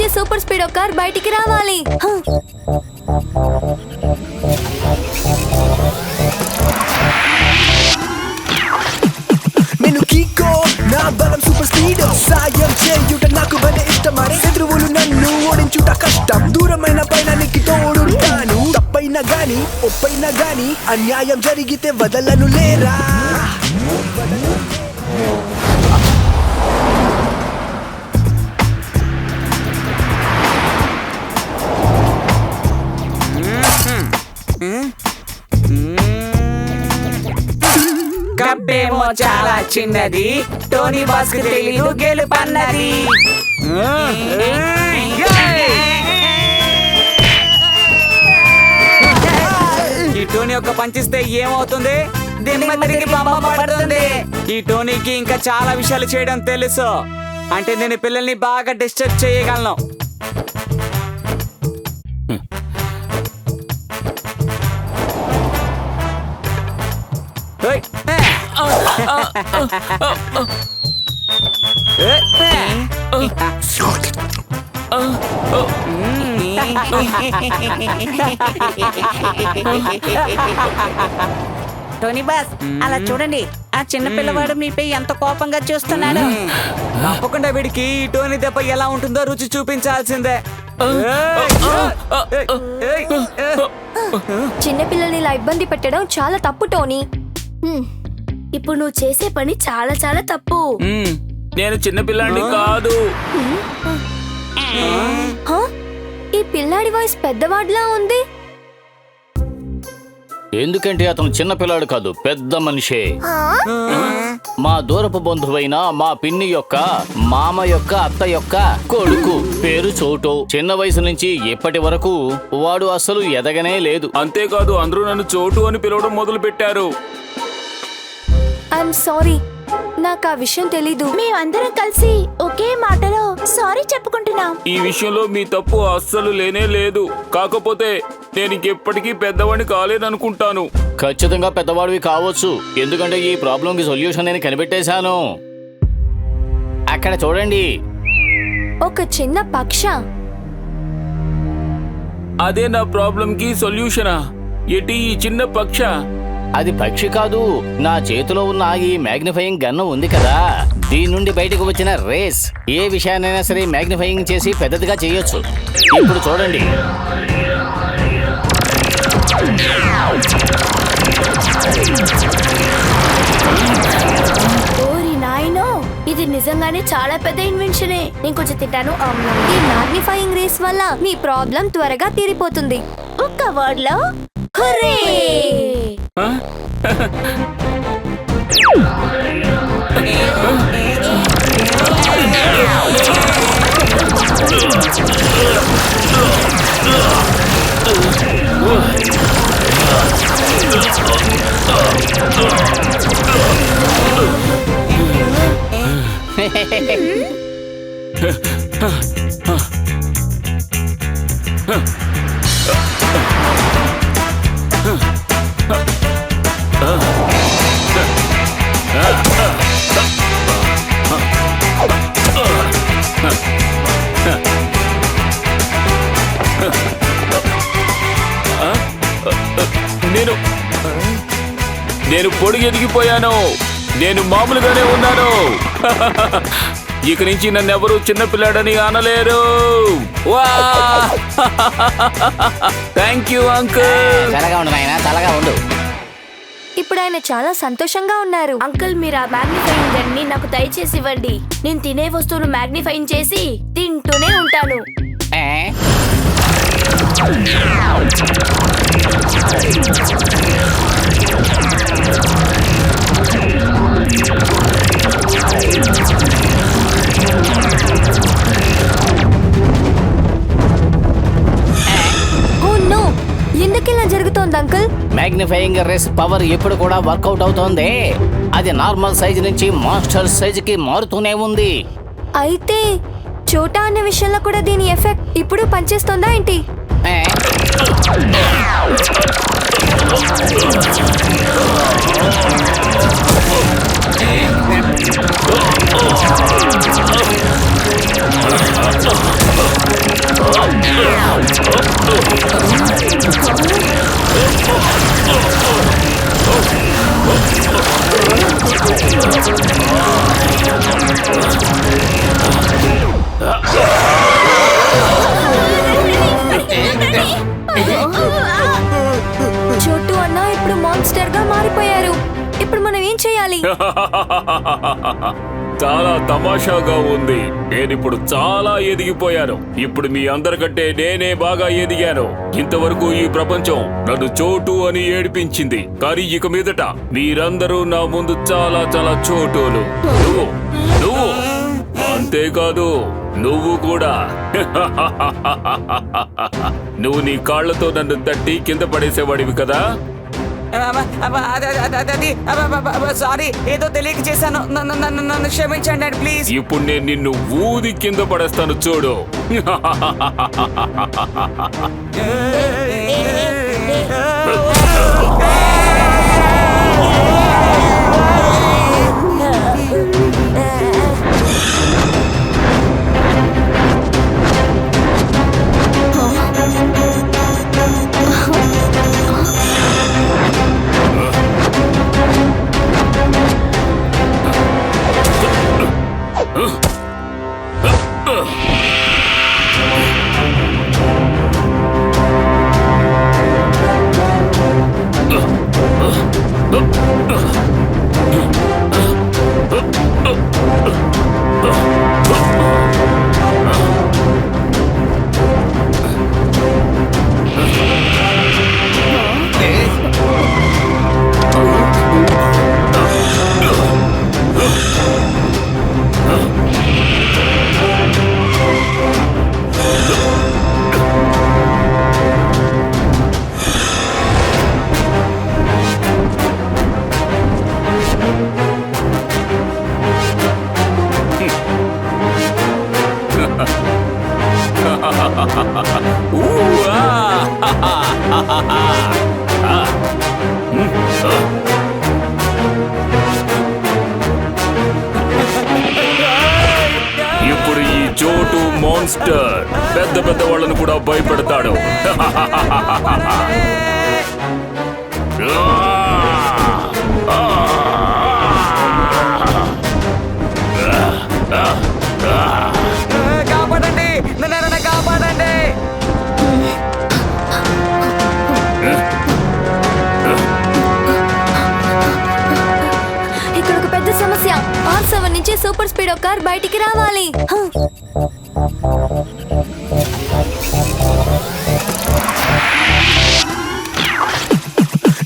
నుంచి super speed car బయటికి రావాలి. నేను కీకో, నా బలం సూపర్ స్పీడ్. సాయం చేయుట నాకు భలే ఇష్టమని, శత్రువులు నన్ను ఓడించుట కష్టం. దూరమైన పైన నీకు తోడుంటాను. తప్పైనా గాని ఒప్పైనా గాని అన్యాయం జరిగితే వదలను లేరా. గబ్బేమో చాలా చిన్నది, టోనీ బాస్ కి తెలీదు గెలుపన్నది. ఈ టోనీ ఒక పంచిస్తే ఏమవుతుంది? దిమ్మదికి బొమ్మ పడుతుంది. ఈ టోనీకి ఇంకా చాలా విషయాలు చేయడం తెలుసు. అంటే నేను పిల్లల్ని బాగా డిస్టర్బ్ చేయగలను. టోనీ బాస్, అలా చూడండి, ఆ చిన్న పిల్లవాడు మీపై ఎంత కోపంగా చూస్తున్నాడు. తప్పకుండా వీడికి ఈ టోనీ దెబ్బ ఎలా ఉంటుందో రుచి చూపించాల్సిందే. చిన్నపిల్లల్ని ఇలా ఇబ్బంది పెట్టడం చాలా తప్పు టోనీ. ఇప్పుడు నువ్వు చేసే పని చాలా చాలా తప్పు. నేను చిన్నపిల్లాడిని కాదు. ఈ పిల్లాడి వాయిస్ పెద్దవాడిలా ఉంది. ఎందుకంటే అతను చిన్నపిల్లాడు కాదు, పెద్ద మనిషే. మా దూరపు బంధువైన మా పిన్ని యొక్క మామ యొక్క అత్త యొక్క కొడుకు పేరు చోటు. చిన్న వయసు నుంచి ఇప్పటి వరకు వాడు అసలు ఎదగనే లేదు. అంతేకాదు, అందరూ నన్ను చోటు అని పిలవడం మొదలు పెట్టారు. ఐఎమ్ సారీ, నాకు ఆ విషయం తెలీదు. మేమందరం కలిసి ఒకే మాటలో సారీ చెప్పుకుంటున్నాం. ఈ విషయంలో మీ తప్పు అస్సలు లేనే లేదు. కాకపోతే నేను ఇంకెప్పటికీ పెద్దవాడిని కాలేదనుకుంటాను. ఖచ్చితంగా పెద్దవాడివి కావచ్చు, ఎందుకంటే ఈ ప్రాబ్లం కి సొల్యూషన్ నేను కనిపెట్టేశాను. అక్కడ చూడండి, ఒక చిన్న పక్ష. అదే నా ప్రాబ్లం కి సొల్యూషనా? ఎటి ఈ చిన్న పక్ష? అది పక్షి కాదు, నా చేతిలో ఉన్న ఈ మ్యాగ్నిఫైయింగ్ గన్ ఉంది కదా, దీని నుండి బయటకు వచ్చిన రేస్ ఏ విషయాన్నైనా సరే మ్యాగ్నిఫైయింగ్ చేసి పెద్దదిగా చేయొచ్చు. ఇప్పుడు చూడండి, ఓరి నాయనో, ఇది నిజంగానే చాలా పెద్ద ఇన్వెన్షనే. నేను కొంచెం తింటాను. ఈ మ్యాగ్నిఫైయింగ్ రేస్ వల్ల మీ ప్రాబ్లం త్వరగా తీరిపోతుంది. ఒక్క వర్డ్ లో హుర్రే! నేను పొడుగు ఎదిగిపోయాను. నేను మామూలుగానే ఉన్నాను. ఇక నుంచి నన్ను ఎవరు చిన్నపిల్లాడని అనలేరు. Thank you uncle. చల్లగా ఉండు నాయనా, చల్లగా ఉండు. ఇప్పుడు ఆయన చాలా సంతోషంగా ఉన్నారు. అంకుల్, మీరు ఆ మ్యాగ్నిఫైయింగ్ గన్ ని నాకు దయచేసి ఇవ్వండి. నేను తినే వస్తువును మ్యాగ్నిఫైయింగ్ చేసి తింటూనే ఉంటాను. ఎందుకిలా జరుగుతోంది అంకుల్? మ్యాగ్నిఫైయింగ్ రేస్ పవర్ ఎప్పుడు కూడా వర్కౌట్ అవుతోంది. అది నార్మల్ సైజ్ నుంచి మాస్టర్ సైజ్ కి మారుతూనే ఉంది. అయితే చోటా అనే విషయంలో కూడా దీని ఎఫెక్ట్ ఇప్పుడు పనిచేస్తుందా ఏంటి? ఇప్పుడు మనం ఏం చేయాలి? చాలా తమాషాగా ఉంది. నేనిప్పుడు చాలా ఎదిగిపోయాను. ఇప్పుడు మీ అందరికంటే నేనే బాగా ఎదిగాను. ఇంతవరకు ఈ ప్రపంచం నన్ను చోటు అని ఏడిపించింది, కానీ ఇక మీదట మీరందరూ నా ముందు చాలా చాలా చోటులు. నువ్వు నువ్వు అంతేకాదు, నువ్వు కూడా. నువ్వు నీ కాళ్లతో నన్ను తట్టి కింద పడేసేవాడివి కదా. సారీ, ఏదో తెలియక చేశాను. నన్ను క్షమించండి డాడీ, ప్లీజ్. ఇప్పుడు నేను నిన్ను ఊది కింద పడేస్తాను చూడు. ఇప్పుడు ఈ చోటు మాన్స్టర్ పెద్ద పెద్ద వాళ్ళను కూడా భయపెడతాడు. కాపాడండి, నన్ను కాపాడండి. ఇక్కడ ఒక పెద్ద సమస్య. R7 నుంచి సూపర్ స్పీడ్ కార్ బయటికి రావాలి.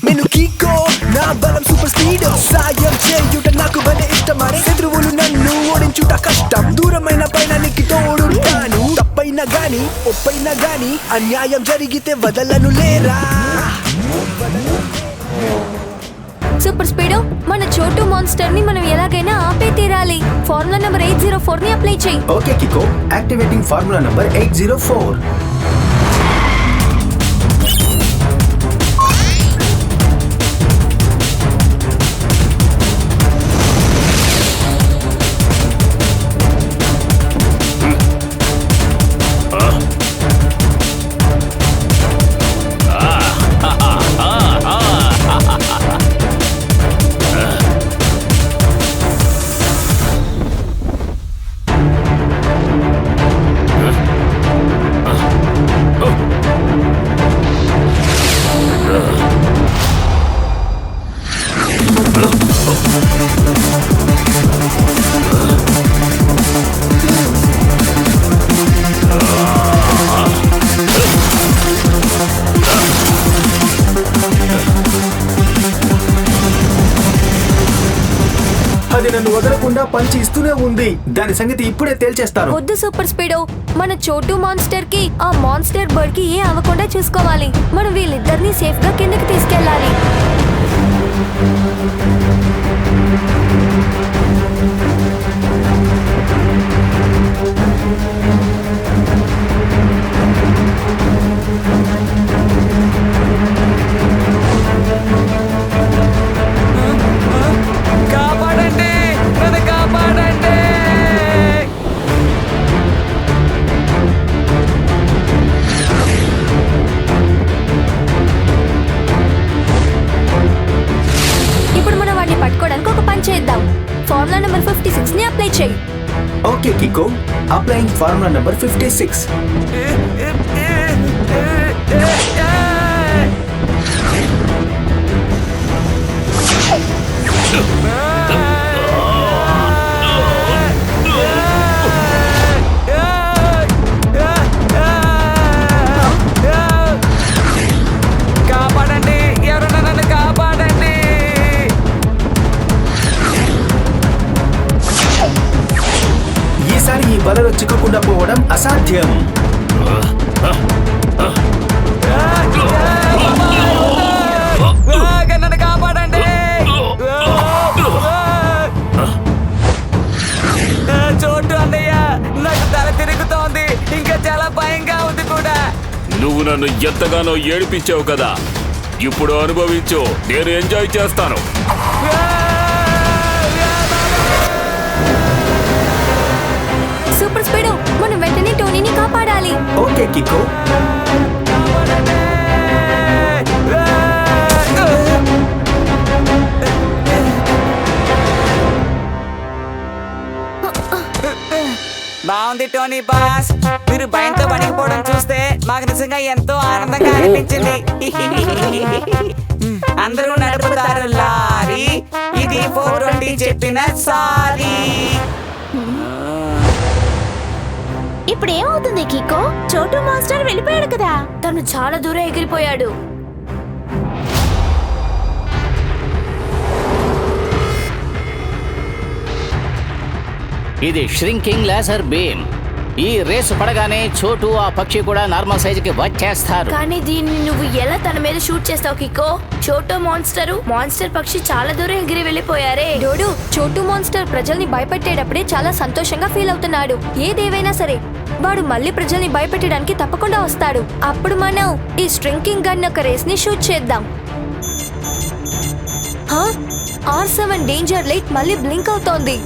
నేను కీకో, నా బలం సూపర్ స్పీడ్. సాయం చేయుట నాకు భలే ఇష్టమని, శత్రువులు నన్ను ఓడించుట కష్టం. దూరమైన పైన నీకు తోడుంటాను. తప్పైనా గాని ఒప్పైనా గాని అన్యాయం జరిగితే వదలను లేరా. సూపర్ స్పీడ్, మన చోటు మాన్స్టర్ ని మనం ఎలాగైనా ఆపే తీరాలి. ఫార్ములా నంబర్ 804 ని అప్లై చేయి. Okay Kiko, activating formula number 804. అది నన్ను వదలకుండా పంచి ఇస్తూనే ఉంది. దాని సంగతి ఇప్పుడే తేల్చేస్తాను. వద్దు సూపర్ స్పీడో, మన చోటు మాన్స్టర్ కి ఆ మాన్స్టర్ బర్డ్ కి ఏ అవ్వకుండా చూసుకోవాలి. మనం వీళ్ళిద్దరిని సేఫ్ గా కిందకి తీసుకెళ్ళాలి. కాపాడండి, నన్ను కాపాడండి. ఇప్పుడు మనం వాడిని పట్టుకోవడానికి ఒక పని చేద్దాం. ఫార్ములా నెంబర్ 56 ని అప్లై చేయి. Okay Kiko, applying formula number 56. నన్ను ఎంతగానో ఏడిపించావు కదా, ఇప్పుడు అనుభవించు. నేను ఎంజాయ్ చేస్తాను. సూపర్ స్పీడ్, మనం వెంటనే టోనీని కాపాడాలి. ఓకే కికో. బాగుంది టోనీ బాస్. మీరు భయంతో పడిపోవడం చూస్తే మాకు నిజంగా ఎంతో ఆనందంగా అనిపించింది. అందరూ నడుపుతారు లారీ, ఇది 420 చెప్పిన సారీ. ఇప్పుడు ఏమవుతుంది కికో? చోటు మాస్టర్ వెళ్ళిపోయాడు కదా. తను చాలా దూరం ఎగిరిపోయాడు. ఇది ష్రింకింగ్ లేజర్ బీమ్. ఈ రేసు పడగానే చోటు ఆ పక్షి కూడా నార్మల్ సైజుకి వచ్చేస్తారు. కానీ దీన్ని నువ్వు ఎలా తన మీద షూట్ చేస్తావు కికో? చోటో మాన్స్టర్ పక్షి చాలా దూరం ఎగిరి వెళ్ళిపోయారే. డోడు, చోటు మాన్స్టర్ ప్రజల్ని భయపెట్టేటప్పుడే చాలా సంతోషంగా ఫీల్ అవుతున్నాడు. ఏదేవైనా సరే వాడు మళ్ళీ ప్రజల్ని భయపెట్టడానికి తప్పకుండా వస్తాడు. అప్పుడు మనం ఈ స్ట్రింకింగ్ గన్ ఒక రేస్ ని షూట్ చేద్దాం. R7 డేంజర్ లైట్ మళ్ళీ బ్లింక్ అవుతోంది.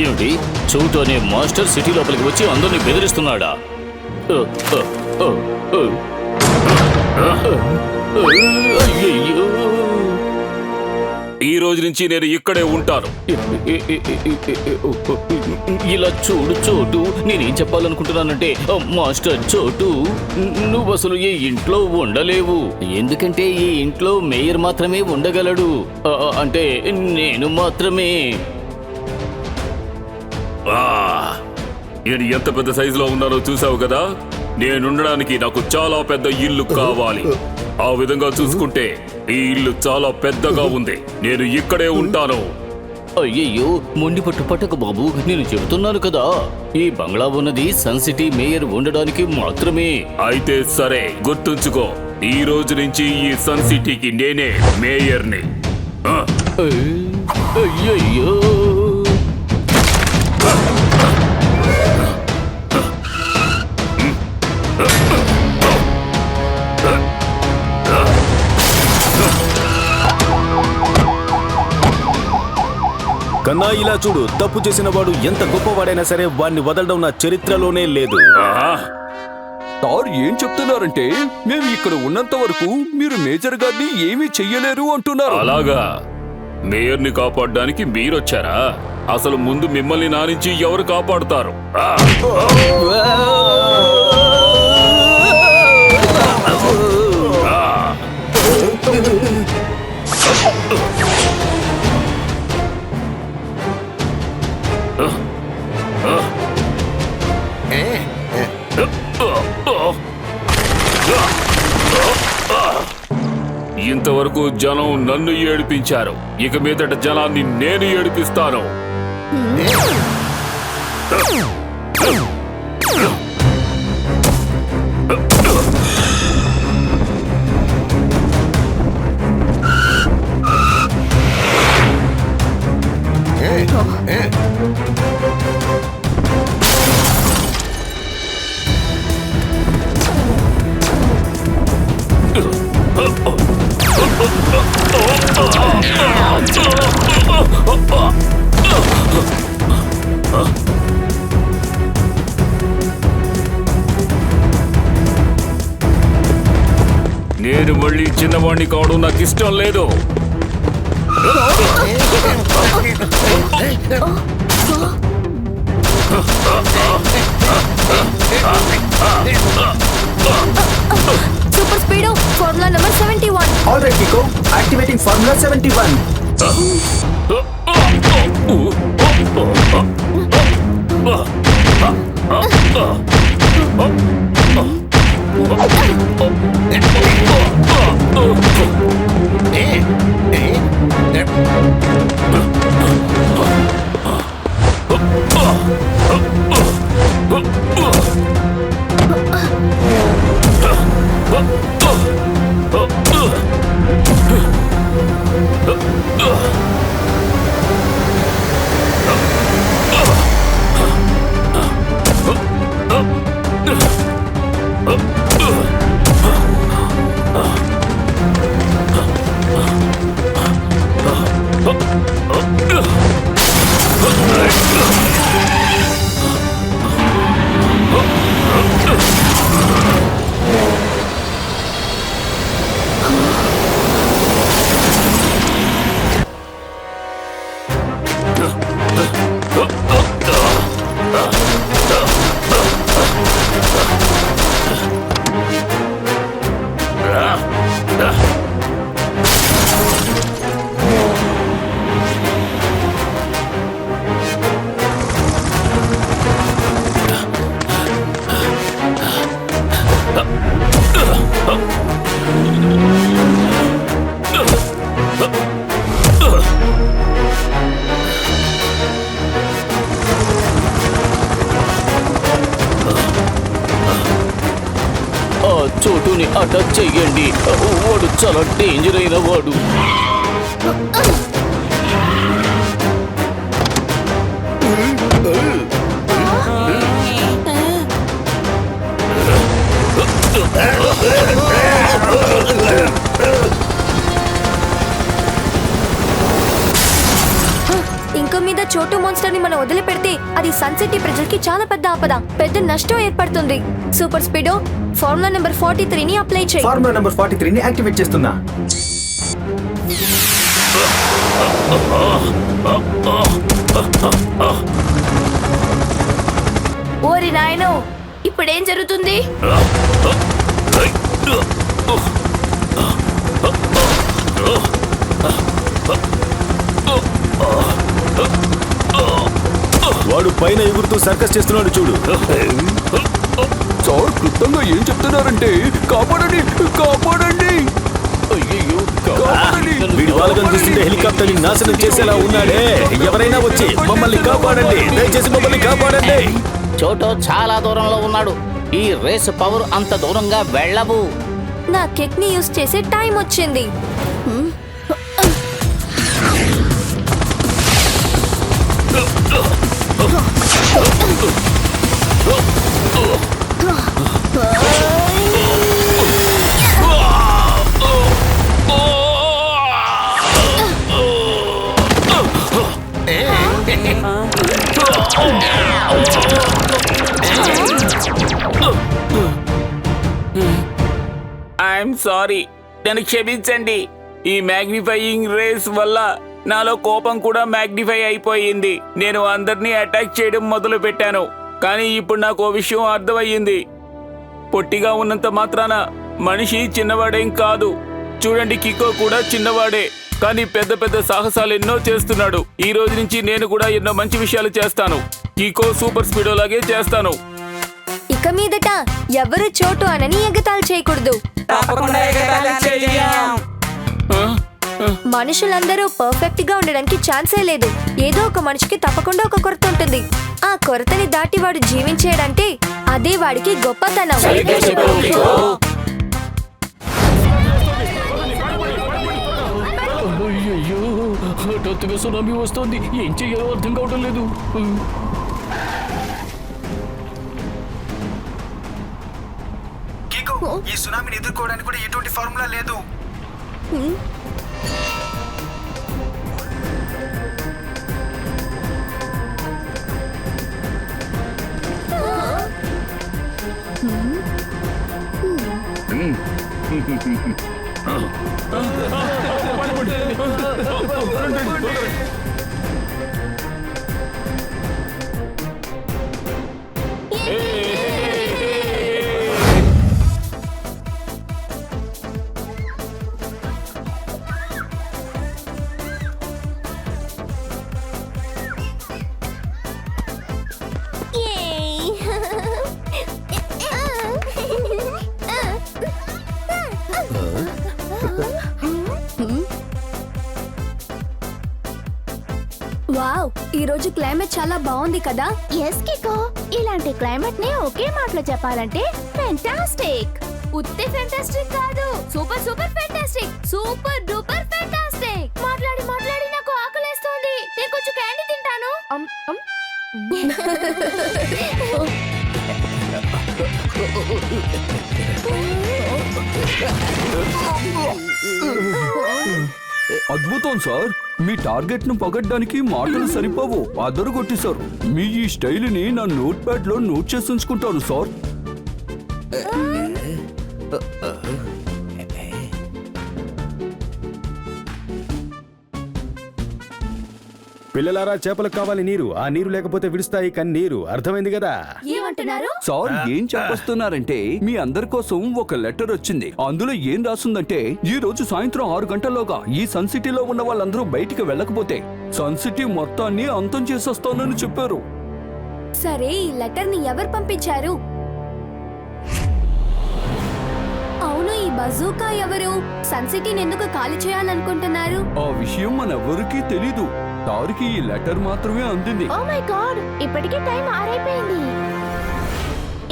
ఏమిటి? చోటు అనే మాస్టర్ సిటీ లోపలికి వచ్చి అందరిని బెదిరిస్తున్నాడా? అయ్యయ్యో. ఈ రోజు నుంచి నేను ఇక్కడే ఉంటాను. ఇలా చూడు చోటు, నేనేం చెప్పాలనుకుంటున్నానంటే మాస్టర్ చోటు, నువ్వు అసలు ఈ ఇంట్లో ఉండలేవు. ఎందుకంటే ఈ ఇంట్లో మేయర్ మాత్రమే ఉండగలడు. అంటే నేను మాత్రమే. నేను ఎంత పెద్ద సైజులో ఉన్నానో చూసావు కదా. నేనుండడానికి నాకు చాలా పెద్ద ఇల్లు కావాలి. ఆ విధంగా చూసుకుంటే ఈ ఇల్లు చాలా పెద్దగా ఉంది. నేను ఇక్కడే ఉంటాను. అయ్యయ్యో, మొండి పట్టు పట్టకు బాబు, నేను చెబుతున్నాను కదా, ఈ బంగ్లా ఉన్నది సన్ సిటీ మేయర్ ఉండడానికి మాత్రమే. అయితే సరే, గుర్తుంచుకో, ఈ రోజు నుంచి ఈ సన్ సిటీకి నేనే మేయర్ని. అయ్యయ్యో. కన్నా ఇలా చూడు, తప్పు చేసిన వాడు ఎంత గొప్పవాడైనా సరే వాడిని వదలడం నా చరిత్రలోనే లేదు. సార్ ఏం చెప్తున్నారంటే, మేము ఇక్కడ ఉన్నంత వరకు మీరు మేజర్ గారిని ఏమీ చెయ్యలేరు అంటున్నారు. అలాగా, మేయర్ని కాపాడడానికి మీరొచ్చారా? అసలు ముందు మిమ్మల్ని నా నుంచి ఎవరు కాపాడుతారు? ఇంతవరకు జనం నన్ను ఏడిపించారు. ఇక మీదట జనాన్ని నేను ఏడిపిస్తాను. నేను మళ్ళీ చిన్నవాణ్ణి కావడం నాకు ఇష్టం లేదు. Super speed, formula number 71. All right, Kiko. Activating Formula 71. ఆ చోటుని అటాక్ చెయ్యండి. వాడు చాలా డేంజర్ అయిన వాడు. ఇంకో మీద చోటు మాన్స్టర్ ని మనం వదిలిపెడితే అది సన్ సిటీ ప్రజలకి చాలా పెద్ద ఆపద, పెద్ద నష్టం ఏర్పడుతుంది. సూపర్ స్పీడో ఫార్ములా నెంబర్ 43 ని అప్లై చేయి. ఫార్ములా నెంబర్ 43 ని యాక్టివేట్ చేస్తున్నా. ఓరి నాయనో, ఇప్పుడేం జరుగుతుంది? వాడు పైన ఎగురుతూ సర్కస్ చేస్తున్నాడు చూడు. సార్ క్లుప్తంగా ఏం చెప్తున్నారంటే కాపాడండి కాపాడండి అయ్యయ్యో, కాపాడండి. వీడి వాళ్ళని చూస్తుంటే హెలికాప్టర్ ని నాశనం చేసేలా ఉన్నాడే. ఎవరైనా వచ్చి మమ్మల్ని కాపాడండి, దయచేసి మమ్మల్ని కాపాడండి. చోటో చాలా దూరంలో ఉన్నాడు. ఈ రేస్ పవర్ అంత దూరంగా వెళ్ళవు. నా కిక్ ని యూస్ చేసే టైం వచ్చింది. ఐఎమ్ సారీ, నన్ను క్షమించండి. ఈ మ్యాగ్నిఫైయింగ్ రేస్ వల్ల నాలో కోపం కూడా మ్యాగ్నిఫై అయిపోయింది. నేను అందరినీ అటాక్ చేయడం మొదలు పెట్టాను. కానీ ఇప్పుడు నాకు ఓ విషయం అర్థమయ్యింది. పొట్టిగా ఉన్నంత మాత్రాన మనిషి చిన్నవాడేం కాదు. చూడండి, కికో కూడా చిన్నవాడే, కానీ పెద్ద పెద్ద సాహసాలు ఎన్నో చేస్తున్నాడు. ఈ రోజు నుంచి నేను కూడా ఎన్నో మంచి విషయాలు చేస్తాను. కికో సూపర్ స్పీడో లాగే చేస్తాను. ఇక మీదట ఎవరు చోటు అనని ఎగతాళి చేయకూడదు. మనుషులందరూ పర్ఫెక్ట్ గా ఉండడానికి ఛాన్సే లేదు. ఏదో ఒక మనిషికి తప్పకుండా ఒక కొరత ఉంటుంది. ఆ కొరతని దాటి వాడు జీవించేయడంటే అదే వాడికి గొప్పతనం. అయ్యయ్యో, హఠాత్తుగా సునామీ వస్తోంది. ఏం చెయ్యాలో అర్థం కావడం లేదు. ఈ సునామీని ఎదుర్కోవడానికి కూడా ఎటువంటి ఫార్ములా లేదు. వావ్, ఈ రోజు క్లైమేట్ చాలా బాగుంది కదా. ఎస్ కికో, ఇలాంటి క్లైమేట్ ని ఒకే మాటలో చెప్పాలంటే ఫెంటాస్టిక్. ఉత్తే ఫెంటాస్టిక్ కాదు, super super fantastic, super duper fantastic. అద్భుతం సార్, మీ టార్గెట్ ను పగడ్డానికి మాటలు సరిపోవు, అదరు కొట్టేశారు. మీ ఈ స్టైల్ని నా నోట్ ప్యాడ్ లో నోట్ చేసి ఉంచుకుంటాను సార్. పిల్లలారా, చేపలకు కావాలి నీరు. ఆ నీరు లేకపోతే విడుస్తాయి కన్నీరు. అర్థమైంది కదా? ఏమంటున్నారు? సార్ ఏం చెప్పొస్తున్నారంటే మీ అందరి కోసం ఒక లెటర్ వచ్చింది. అందులో ఏం రాస్తుందంటే ఈ రోజు సాయంత్రం 6 గంటల్లోగా ఈ సన్ సిటీలో ఉన్న వాళ్ళందరూ బయటికి వెళ్ళకపోతే సన్ సిటీ మొత్తాన్ని అంతం చేసేస్తానని చెప్పారు. సరే, ఈ లెటర్ ని ఎవరు పంపించారు? అవును, ఈ బజూకా ఎవరు? సన్ సిటీని ఎందుకు ఖాళీ చేయాలనుకుంటున్నారు? ఆ విషయం మనెవ్వరికీ తెలీదు. తారికి ఈ లెటర్ మాత్రమే అందింది. ఓ మై గాడ్, ఇప్పటికే టైం 6 అయిపోయింది.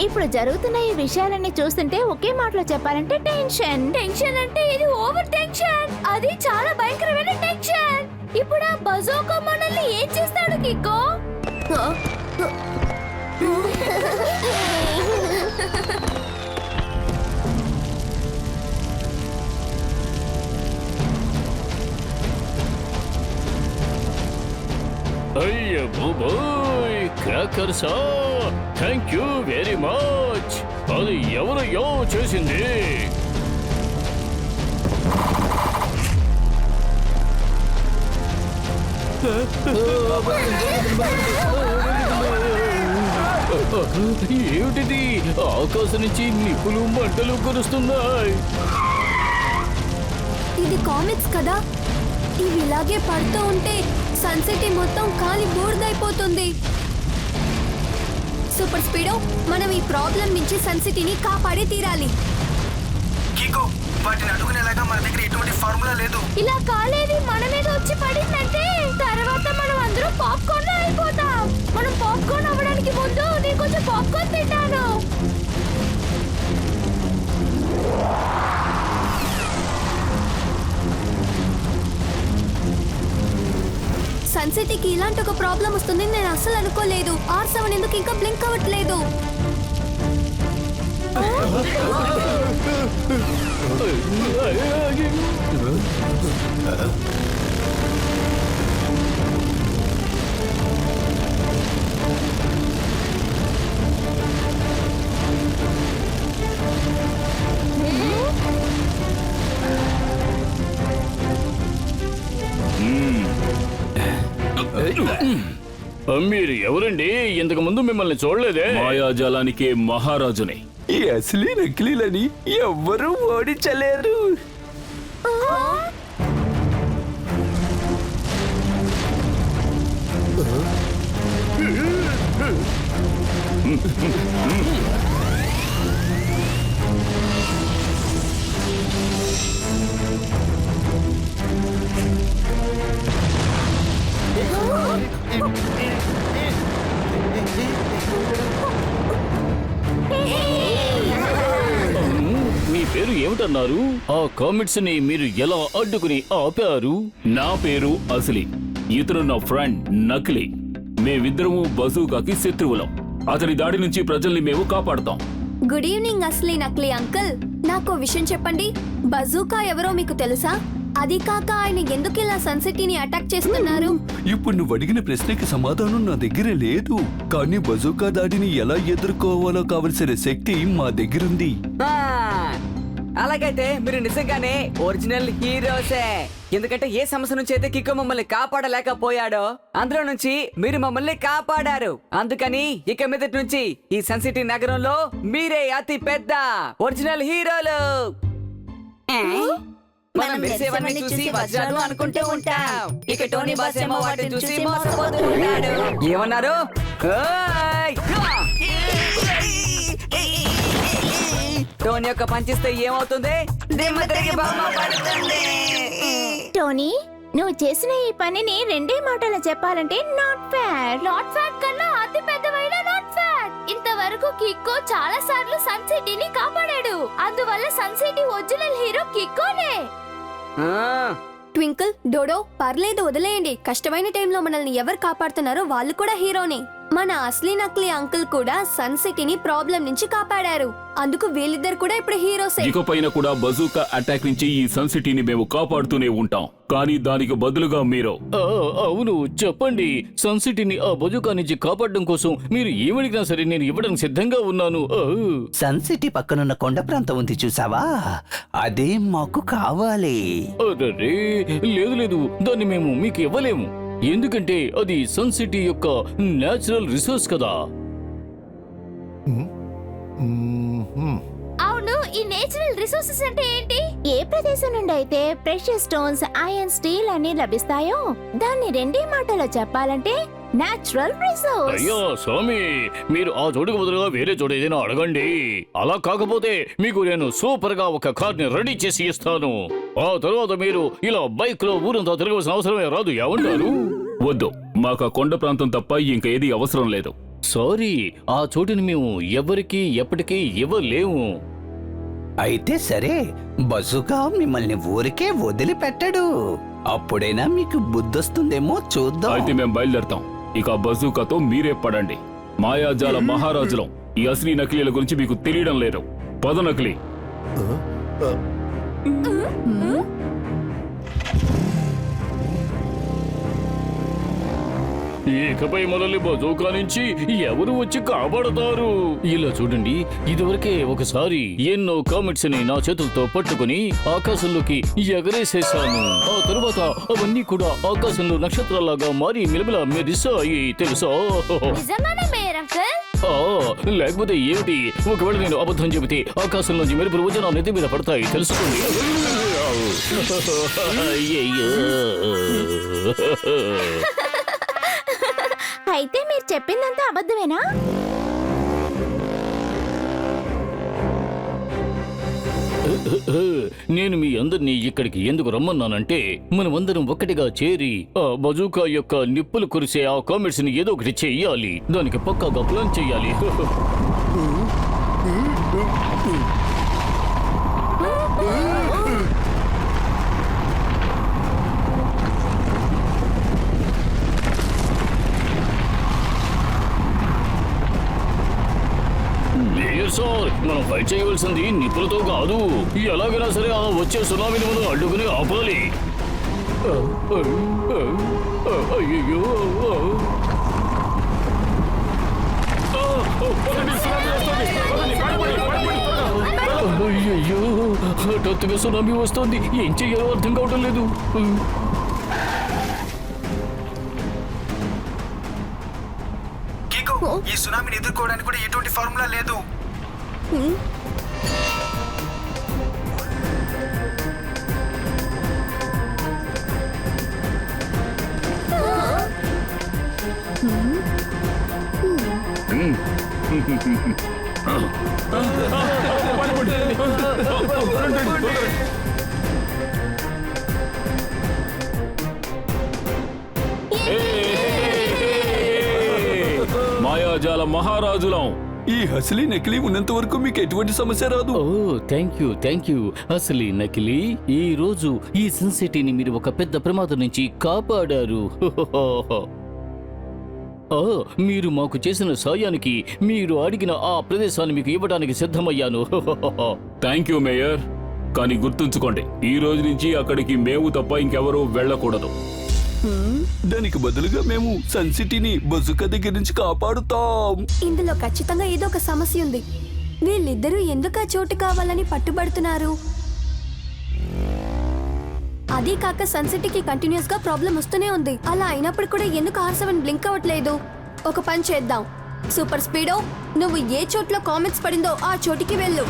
ఇప్పుడు జరుగుతున్న ఈ విషయాలన్నీ చూస్తుంటే ఒకే మాటలో చెప్పాలంటే టెన్షన్. టెన్షన్ అంటే ఇది ఓవర్ టెన్షన్. అది చాలా భయంకరమైన టెన్షన్. ఇప్పుడు ఆ బజూకా మనల్ని ఏం చేస్తాడు కిక్కో? అయ్య బాబోయ్, క్రాకర్సా, థ్యాంక్ యూ వెరీ మచ్. అది ఎవరయ్యో చేసింది? ఏమిటిది? ఆకాశం నుంచి నిప్పులు మంటలు కురుస్తున్నాయి. ఇది కామిక్స్ కదా, ఇవి ఇలాగే పడుతూ ఉంటే సన్ సిటీ మొత్తం కాలి బూడిదైపోతుంది. సూపర్ స్పీడో, మనం ఈ ప్రాబ్లం నుంచి సన్ సిటీని కాపాడి తీరాలి. కికో, వాటిని అడుగునేలాగా మన దగ్గర ఎటువంటి ఫార్ములా లేదు. ఇలా కాలేది మన మీద వచ్చి పడిందంటే తర్వాత మనం అందరూ పాప్కార్న్ అయిపోతాం. మనం పాప్కార్న్ అవ్వడానికి ముందు నేను కొంచెం పాప్కార్న్ తింటాను. సన్ సిటీకి ఇలాంటి ఒక ప్రాబ్లం వస్తుంది నేను అస్సలు అనుకోలేదు. R7 ఎందుకు ఇంకా బ్లింక్ అవ్వట్లేదు? మీరు ఎవరండి? ఇంతకు ముందు మిమ్మల్ని చూడలేదే. మాయాజాలానికి మహారాజుని. ఈ అసలీ నకిలీలని ఎవ్వరూ ఓడించలేరు. మీ పేరు ఏమిటన్నారు? ఆ కామెంట్స్ ని మీరు ఎలా అడ్డుకుని ఆపారు? నా పేరు అసలీ, ఇతను నా ఫ్రెండ్ నకిలీ. మేమిద్దరము బజూకాకి శత్రువులం. అతని దాడి నుంచి ప్రజల్ని మేము కాపాడుతాం. గుడ్ ఈవినింగ్ అసలీ నకిలీ అంకుల్. నాకు విషయం చెప్పండి, బజూకా ఎవరో మీకు తెలుసా? అది కాక ఆయన ఎందుకు ఇలా సన్ సిటీని అటాక్ చేస్తున్నారు? ఇప్పుడు నువ్వు అడిగిన ప్రశ్నకి సమాధానం నా దగ్గర లేదు, కానీ బజూకా దాడిని ఎలా ఎదుర్కోవాలో కావలసిన శక్తి మా దగ్గరుంది. అలాగైతే మీరు నిజంగానే ఒరిజినల్ హీరోసే. ఎందుకంటే ఏ సమస్య నుంచి అయితే కిక్కో మమ్మల్ని కాపాడలేకపోయాడో అందులో నుంచి మీరు మమ్మల్ని కాపాడారు. అందుకని ఇక మీదటి నుంచి ఈ సన్ సిటీ నగరంలో మీరే అతి పెద్ద ఒరిజినల్ హీరోలు. మనం మెరిసేవన్నీ చూసి వజ్రాలు అనుకుంటూ ఉంటాం. ఇక టోనీ బాస్ ఏమో వాటిని చూసి మోసపోతూ ఉంటాడు. ఏమన్నారు? టోనీ యొక్క పంచిస్తే ఏమవుతుంది? టోనీ, నువ్వు చేసిన ఈ పనిని 2 మాటలు చెప్పాలంటే నాట్ ఫేర్. నాట్ ఫ్యాట్ కన్నా అతి పెద్దవైన నాట్ ఫ్యాట్. ఇంతవరకు కిక్కో చాలా సార్లు సన్ సిటీని కాపాడాడు. అందువల్ల సన్ సిటీ ఒరిజినల్ హీరో కిక్కోనే. ట్వింకిల్, డోడో పర్లేదు వదిలేయండి. కష్టమైన టైంలో మనల్ని ఎవరు కాపాడుతున్నారో వాళ్ళు కూడా హీరోనే. మన అస్లీ నకిలీ అంకుల్ కూడా సన్ సిటీని ప్రాబ్లం నుంచి కాపాడారు. అందుకు వీళ్ళిద్దరు కూడా ఇప్పుడు హీరోసే. ఇకపైన కూడా బజూకా అటాక్ నుంచి ఈ సన్ సిటీని మేము కాపాడుతూనే ఉంటాం. కానీ దానికి బదులుగా మీరు అవును చెప్పండి. సన్ సిటీని ఆ బజుకా నుంచి కాపాడడం కోసం మీరు ఏమడిగినా సరే నేను ఇవ్వడానికి సిద్ధంగా ఉన్నాను. సన్ సిటీ పక్కనున్న కొండ ప్రాంతం ఉంది చూసావా, అదే మాకు కావాలి. అరే లేదు లేదు, దాన్ని మేము మీకు ఇవ్వలేము. ఎందుకంటే అది సన్ సిటీ యొక్క నేచురల్ రిసోర్స్ కదా. అవును, ఈ నేచురల్ రిసోర్సెస్ అంటే ఏంటి? ఏ ప్రదేశం నుండి అయితే ప్రెషియస్ స్టోన్స్, ఐరన్, స్టీల్ అని లభిస్తాయో దాన్ని రెండే మాటలో చెప్పాలంటే నేచురల్ రిసోర్స్. అయ్యో స్వామి, మీరు ఆ చోటుకు బదులుగా వేరే చోట ఏదైనా అడగండి. అలా కాకపోతే మీకు నేను సూపర్ గా ఒక కార్ ని రెడీ చేసి ఇస్తాను. ఆ తర్వాత మీరు ఇలా బైక్ లో ఊరంతా తిరగవలసిన అవసరమే రాదు. ఏమంటారు? వద్దు, మాకు ఆ కొండ ప్రాంతం తప్ప ఇంక ఏది అవసరం లేదు. సారీ, ఆ చోటుని మేము ఎవరికి ఎప్పటికీ ఇవ్వలేము. అయితే సరే, బజుకా మిమ్మల్ని ఊరికే వదిలిపెట్టడు. అప్పుడైనా మీకు బుద్ధొస్తుందేమో చూద్దాం. అయితే మేము బయలుదేరతాం. ఇక ఆ బజూకాతో మీరే పడండి. మాయాజాల మహారాజులం. ఈ అసలీ నకిలీల గురించి మీకు తెలియడం లేదు. పద నకిలీ. ఇకపై మనల్ని బజోకా నుంచి ఎవరు వచ్చి కాపాడతారు? ఇలా చూడండి, ఇదివరకే ఒకసారి ఎన్నో కామెంట్స్ ని నా చేతులతో పట్టుకుని ఆకాశంలోకి ఎగరేసేశాను. ఆ తరువాత అవన్నీ కూడా ఆకాశంలో నక్షత్రాలాగా మారి మిలమిల మెరిసాయి తెలుసా? నిజంగానే మేయర్ అంకుల్? లేకపోతే ఏమిటి? ఒకవేళ నేను అబద్ధం చెబితే ఆకాశంలోంచి మెరుపులు వచ్చి నా నెత్తి మీద పడతాయి తెలుసుకోండి. అయ్యయ్యో. అయితే మీరు చెప్పిందంతా అబద్ధమేనా? నేను మీ అందరినీ ఇక్కడికి ఎందుకు రమ్మన్నానంటే మనమందరం ఒక్కటిగా చేరి ఆ బజూకా యొక్క నిప్పులు కురిసే ఆ కామెంట్స్ ని ఏదో ఒకటి చెయ్యాలి. దానికి పక్కాగా ప్లాన్ చెయ్యాలి. సార్, మనం ఫైట్ చేయవలసింది నిప్పులతో కాదు. ఎలాగైనా సరే ఆ వచ్చే సునామీని మనం అడ్డుకుని ఆపాలి. అయ్యో, అయ్యయ్యో, హఠాత్తుగా సునామీ వస్తోంది. ఏం చెయ్యాలో అర్థం కావటం లేదు. ఈ సునామీని ఎదుర్కోవడానికి కూడా ఎటువంటి ఫార్ములా లేదు. మాయాజాల మహారాజులం. ఈ అసలీ నకిలీ ఉన్నంత వరకు మీకు ఎటువంటి సమస్య రాదు. థ్యాంక్ యూ అసలీ నకిలీ. ఈ రోజు ఈ సన్ సిటీని మీరు ఒక పెద్ద ప్రమాదం నుంచి కాపాడారు. మీరు మాకు చేసిన సాయానికి మీరు అడిగిన ఆ ప్రదేశాన్ని మీకు ఇవ్వడానికి సిద్ధమయ్యాను. Thank you mayor. కానీ గుర్తుంచుకోండి, ఈ రోజు నుంచి అక్కడికి మేము తప్ప ఇంకెవరూ వెళ్ళకూడదు. దానికి బదులుగా మేము సన్ సిటీని బజుకా దగ్గర నుంచి కాపాడుతాం. ఇందులో ఖచ్చితంగా ఏదో ఒక సమస్య ఉంది. వీళ్ళిద్దరూ ఎందుకు ఆ చోటు కావాలని పట్టుబడుతున్నారు? అదీ కాక సన్ సిటీకి కంటిన్యూస్ గా ప్రాబ్లం వస్తూనే ఉంది. అలా అయినప్పుడు కూడా ఎందుకు R7 బ్లింక్ అవ్వట్లేదు? ఒక పని చేద్దాం. సూపర్ స్పీడో, నువ్వు ఏ చోట్లో కామెంట్స్ పడిందో ఆ చోటికి వెళ్ళు.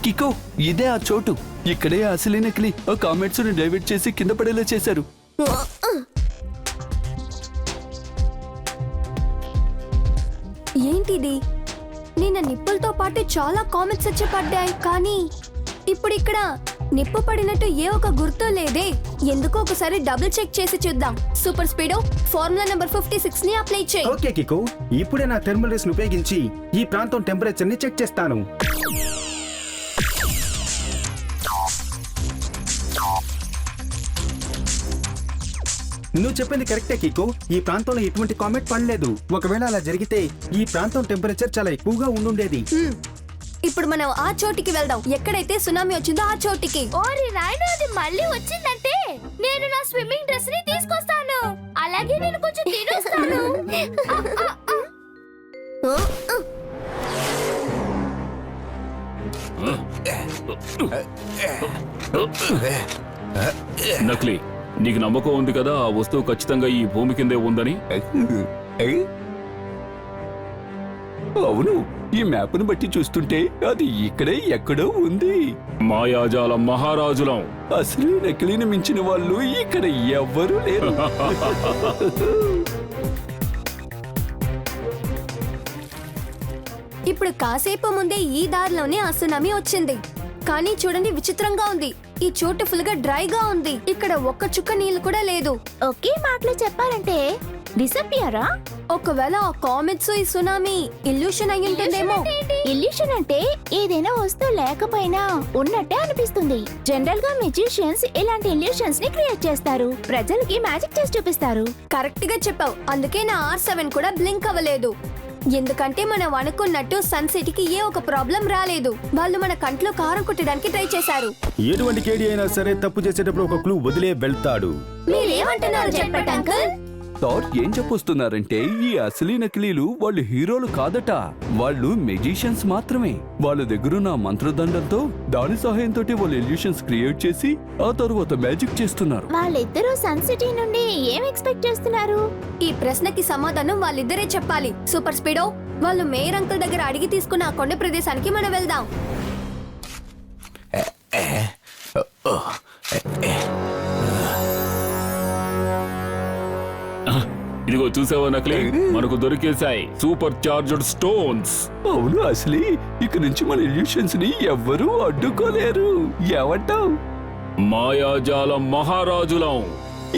కికో, ఇదే ఆ చోటు. ఇక్కడే అసలీ నకిలీ ఆ కామెంట్స్ ని డైవర్ట్ చేసి కింద పడేలా చేశారు. ఏంటిది? నిన్న నిప్పులతో పాటు చాలా కామెంట్స్ వచ్చి పడ్డాయి, కానీ ఇప్పుడు ఇక్కడ నిప్పు పడినట్టు ఏ ఒక గుర్తు లేదే. ఎందుకో ఒకసారి డబుల్ చెక్ చేసి చూద్దాం. సూపర్ స్పీడో ఫార్ములా నంబర్ 56 ని అప్లై చేయి. ఓకే కికో, ఇప్పుడే నా థర్మల్ రేస్ ఉపయోగించి ఈ ప్రాంతం టెంపరేచర్ ని చెక్ చేస్తాను. నువ్వు చెప్పింది కరెక్టే కికో, ఈ ప్రాంతంలో ఎటువంటి కామెంట్ పడలేదు. ఒకవేళ అలా జరిగితే ఈ ప్రాంతం టెంపరేచర్ చాలా ఎక్కువగా ఉండుండేది. ఇప్పుడు మనం ఆ చోటికి వెళ్దాం, ఎక్కడైతే సునామీ వచ్చిందో ఆ చోటికి. ఓరి నాయన, అది మళ్ళీ వచ్చిందంటే నేను నా స్విమ్మింగ్ డ్రెస్ ని తీసుకొస్తాను. అలాగే నేను కొంచెం తినేస్తాను. నకిలీ, నీకు నమ్మకం ఉంది కదా ఆ వస్తువు ఖచ్చితంగా ఈ భూమి కిందే ఉందని? అవును, ఈ మ్యాప్ను బట్టి చూస్తుంటే అది ఇక్కడే ఎక్కడో ఉంది. మాయాజాల మహారాజులం. అసలు నకిలీని మించిన వాళ్ళు ఇక్కడ ఎవ్వరూ లేరు. ఇప్పుడు కాసేపు ముందే ఈ దారిలోనే ఆ సునామీ వచ్చింది. కానీ చూడండి, విచిత్రంగా ఉంది. ఈ చోటు ఫుల్ గా డ్రైగా ఉంది. ఇక్కడ ఒక్క చుక్క నీళ్లు కూడా లేదు. ఒకే మాటలో చెప్పాలంటే డిసపియరా? ఒకవేళ ఆ కామెట్స్ ఈ సునామీ ఇల్యూషన్ అయి ఉంటుందేమో. ఇల్యూషన్ అంటే ఏదైనా వస్తువు లేకపోయినా ఉన్నట్టే అనిపిస్తుంది. జనరల్ గా మెజిషియన్స్ ఇలాంటి ఇల్యూషన్స్ ని క్రియేట్ చేస్తారు, ప్రజలకి మ్యాజిక్ చేసి చూపిస్తారు. కరెక్ట్ గా చెప్పావు. అందుకే నా R7 కూడా బ్లింక్ అవ్వలేదు. ఎందుకంటే మనం అనుకున్నట్టు సన్ సిటీకి ఏ ఒక ప్రాబ్లం రాలేదు. వాళ్ళు మన కంట్లో కారం కొట్టడానికి ట్రై చేశారు. ఎటువంటి కేడి అయినా సరే తప్పు చేసేటప్పుడు ఒక క్లూ వదిలే వెళ్తాడు. మీరేమంటున్నారు చెప్పండి అంకుల్? థాట్ ఏం చెప్పొస్తున్నారంటే ఈ అసలీ నకిలీలు వాళ్ళు హీరోలు కాదట, వాళ్ళు మెజిషియన్స్ మాత్రమే. వాళ్ళ దగ్గరున్న మంత్రదండంతో దాని సహాయంతో వాళ్ళు ఇల్యూషన్స్ క్రియేట్ చేసి ఆ తరువాత మ్యాజిక్ చేస్తున్నారు. వాళ్ళిద్దరూ సన్ సిటీ నుండి ఏం ఎక్స్పెక్ట్ చేస్తున్నారు? ఈ ప్రశ్నకి సమాధానం వాళ్ళిద్దరే చెప్పాలి. సూపర్ స్పీడో, వాళ్ళు మేయర్ అంకుల్ దగ్గర అడిగి తీసుకున్న ఆ కొండ ప్రదేశానికి మనం వెళ్దాం. ఇదిగో చూసావా నకిలీ, మనకు దొరికేశాయి సూపర్ చార్జ్డ్ స్టోన్స్. అవును అసలీ, ఇక నుంచి మన ఇల్యూషన్స్ ని ఎవ్వరూ అడ్డుకోలేరు. ఏమంటావ్? మాయాజాల మహారాజులం.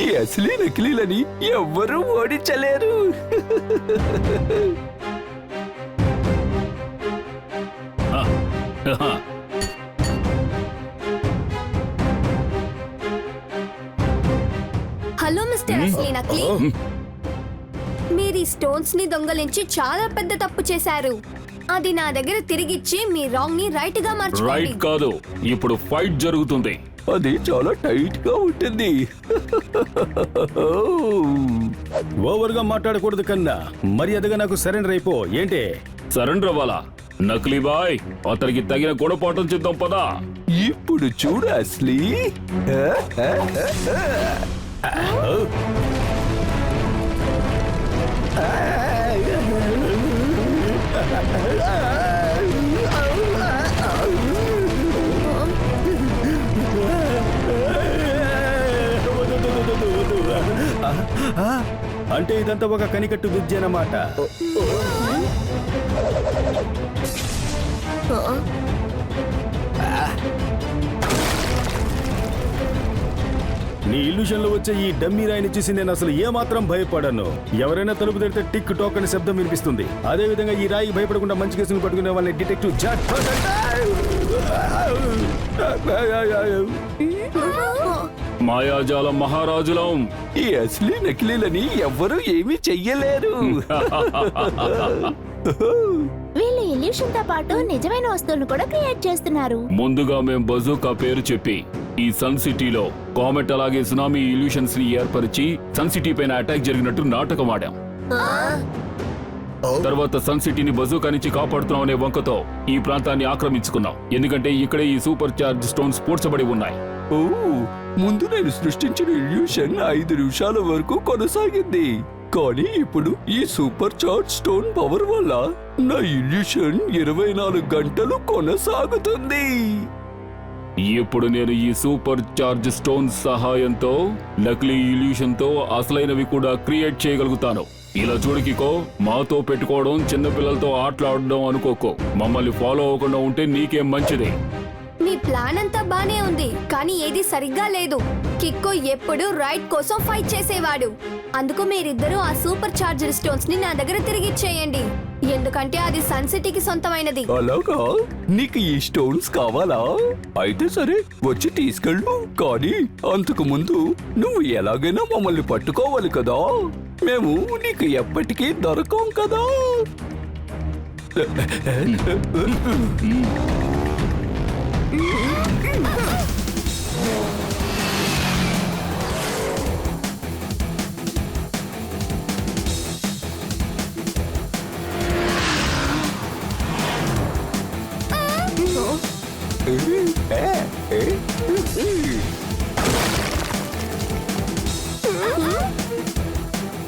ఈ అసలీ నకిలీలని ఎవ్వరూ ఓడించలేరు. హలో మిస్టర్ అసలీ నకిలీ, మీరు ఈ స్టోన్స్ ని దొంగలించి చాలా పెద్ద తప్పు చేశారు. అది నా దగ్గర తిరిగిచ్చి మీ రాంగ్ ని రైట్ గా మార్చుకోండి. రైట్ కాదు, ఇప్పుడు ఫైట్ జరుగుతుంది. అది చాలా టైట్ గా ఉంటుంది. ఓవర్ గా మాట్లాడకూడదు కన్నా మర్యాదగా నాకు సరెండర్ అయిపో. ఏంటి సరెండర్ అవ్వాలా? నకిలీ బాయ్, అతనికి తగిన గుణపాఠం చేద్దాం పదా. ఇప్పుడు చూడు అసలీ, అంటే ఇదంతా ఒక కనికట్టు విద్య అన్నమాట. నీ ఇల్యూషన్ లో వచ్చే ఈ డమ్మీ రాయిని చూసి నేను అసలు ఏమాత్రం భయపడను. ఎవరైనా తలుపు తెరితే టిక్ టాక్ అనే శబ్దం వినిపిస్తుంది. అదే విధంగా ఈ రాయికి భయపడకుండా మంచి కేసులు పట్టుకునే వాళ్ళని డిటెక్టివ్ జాట్. మాయాజాల మహారాజులం. ఈ అసలీ నకిలీలని ఎవ్వరూ ఏమీ చెయ్యలేరు. వీళ్ళు ఇల్యూషన్ తో పాటు నిజమైన వస్తువులను కూడా క్రియేట్ చేస్తున్నారు. ముందుగా మేం బజూకా పేరు చెప్పి ఈ సన్ సిటీలో కామెట్ అలాగే సునామీ ఇల్యూషన్స్ ని ఏర్పరిచి సన్ సిటీ పైన అటాక్ జరిగినట్టు నాటకం ఆడాం. తర్వాత సన్ సిటీని బజూకా నుంచి కాపాడుతున్నాం అనే వంకతో ఈ ప్రాంతాన్ని ఆక్రమించుకున్నాం. ఎందుకంటే ఇక్కడే ఈ సూపర్ చార్జ్ స్టోన్స్ పూడ్చబడి ఉన్నాయి. ఓ, ముందు నేను సృష్టించిన ఇల్యూషన్ 5 నిమిషాల వరకు కొనసాగింది. కానీ ఇప్పుడు ఈ సూపర్ చార్జ్ స్టోన్ పవర్ వల్ల నా ఇల్యూషన్ 24 గంటలు కొనసాగుతుంది. ఇప్పుడు నేను ఈ సూపర్ చార్జ్ స్టోన్ సహాయంతో నకిలీ ఇల్యూషన్ తో అసలైనవి కూడా క్రియేట్ చేయగలుగుతాను. ఇలా చూడకికో, మాతో పెట్టుకోవడం చిన్నపిల్లలతో ఆటలాడడం అనుకోకో. మమ్మల్ని ఫాలో అవ్వకుండా ఉంటే నీకేం మంచిది. మీ ప్లాన్ అంతా బానే ఉంది, కానీ ఏది సరిగ్గా లేదు. కిక్కో ఎప్పుడు రైట్ కోసం ఫైట్ చేసేవాడు. అందుకు మీరిద్దరూ ఆ సూపర్ చార్జర్ స్టోన్స్ ని నా దగ్గర తిరిగిచ్చేయండి, ఎందుకంటే అది సన్ సిటీకి సొంతమైనది. అలాగా? నీకు ఈ స్టోన్స్ కావాలా? అయితే సరే, వచ్చి తీసుకెళ్ళు. కానీ అంతకు ముందు నువ్వు ఎలాగైనా మమ్మల్ని పట్టుకోవాలి కదా. మేము నీకు ఎప్పటికీ దొరకం కదా.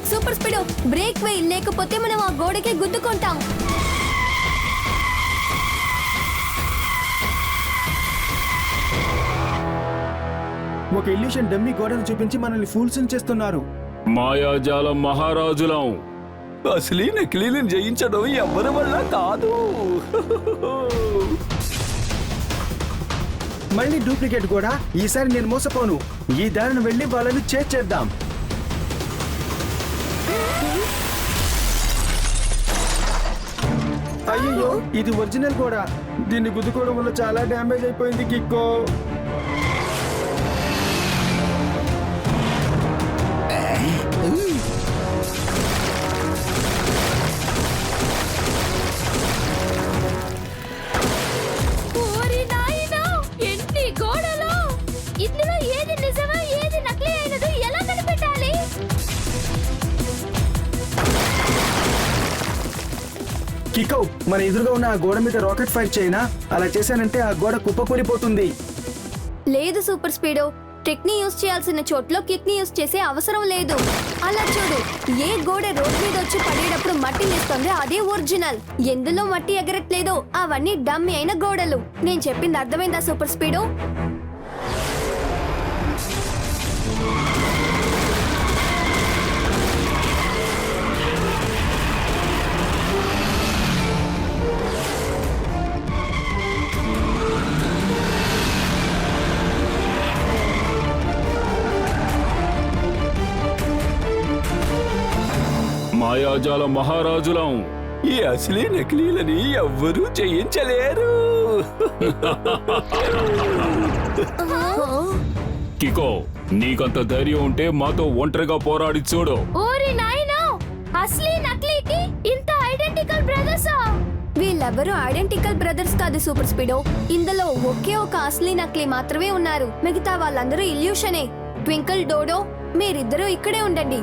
సూపర్ స్పీడ్, బ్రేక్ వేయి, లేకపోతే మనం ఆ గోడకి గుద్దుకుంటాం. ఒక ఇల్యూషన్ డమ్మీ గోడను చూపించి మనల్ని ఫూల్స్ చేస్తున్నారు. మాయాజాలం మహారాజులం. అసలీ నకిలీలను జయించడం ఎవరి వల్ల కాదు. మళ్ళీ డూప్లికేట్ కూడా. ఈసారి నేను మోసపోను. ఈ దారిని వెళ్ళి వాళ్ళని చేద్దాం. అయ్యో, ఇది ఒరిజినల్ కూడా. దీన్ని గుద్దుకోవడం వల్ల చాలా డ్యామేజ్ అయిపోయింది కిక్కో. ఓరి నాయనా, ఎన్ని గోడలు! ఇందులో ఏది నిజమా ఏది నకిలీ అయినదో ఎలా కనిపెట్టాలి? కిక్కో, మన ఎదురుగా ఉన్న ఆ గోడ మీద రాకెట్ ఫైర్ చేయనా? అలా చేశానంటే ఆ గోడ కుప్పకూలిపోతుంది. లేదు సూపర్ స్పీడో, ట్రిక్ ని యూజ్ చేయాల్సిన చోట్లో కిక్ ని యూజ్ చేసే అవసరం లేదు. అలా చూడు, ఏ గోడ రోడ్ మీద వచ్చి పడేటప్పుడు మట్టి వేస్తుంది అదే ఒరిజినల్. ఎందులో మట్టి ఎగరట్లేదో అవన్నీ డమ్మీ అయిన గోడలు. నేను చెప్పింది అర్థమైందా సూపర్ స్పీడో? మాయాజాల మహారాజులం. ఈ అసలీ నకిలీలని ఎవ్వరూ జయించలేరు. కికో, నీకంత ధైర్యం ఉంటే మాతో ఒంటరిగా పోరాడి చూడు. ఓరి నాయనా, అసలీ నకిలీకి ఇంత ఐడెంటికల్ బ్రదర్సా? వీళ్ళెవ్వరూ ఐడెంటికల్ బ్రదర్స్ కాదు సూపర్ స్పీడో. ఇందులో ఒకే ఒక అసలీ నకిలీ మాత్రమే ఉన్నారు. మిగతా వాళ్ళందరూ ఇల్యూషనే. ట్వింకిల్, డోడో, మీరిద్దరూ ఇక్కడే ఉండండి.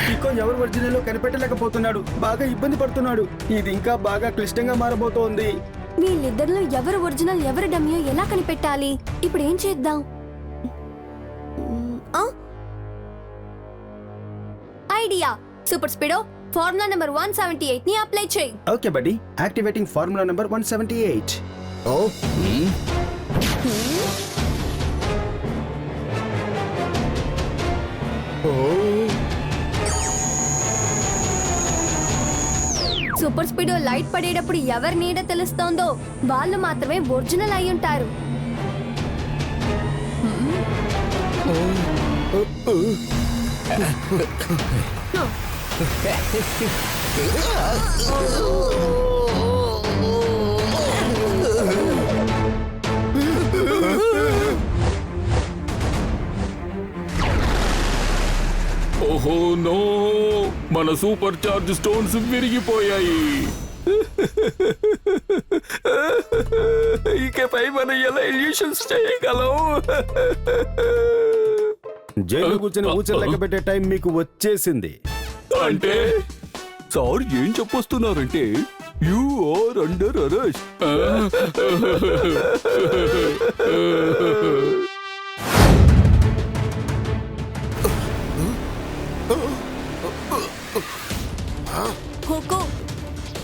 కిక్కో ఎవరు ఒరిజినల్ కనిపెట్టలేకపోతున్నాడు. బాగా ఇబ్బంది పడుతున్నాడు. ఇది ఇంకా బాగా క్లిష్టంగా మారబోతోంది. వీళ్ళిద్దరిలో ఎవరు ఒరిజినల్ ఎవరు డమ్మియో ఎలా కనిపెట్టాలి? ఇప్పుడు ఏం చేద్దాం? Idea! Super speedo, formula number 178 ని అప్లై చేయి. ఓకే బడ్డీ, activating formula number 178. Super speedo light పడేటప్పుడు ఎవరి నీడ తెలుస్తోందో వాళ్ళు మాత్రమే ఒరిజినల్ అయి ఉంటారు. ఓహో నో, మన సూపర్ చార్జ్ స్టోన్స్ విరిగిపోయాయి. ఇకపై మనం ఎలా ఇల్యూషన్స్ చేయగలం? జైలు కూర్చొని ఊచలు లెక్క పెట్టే టైం మీకు వచ్చేసింది. అంటే సార్ ఏం చెప్పొస్తున్నారంటే యు ఆర్ అండర్ అరెస్ట్. హుకు,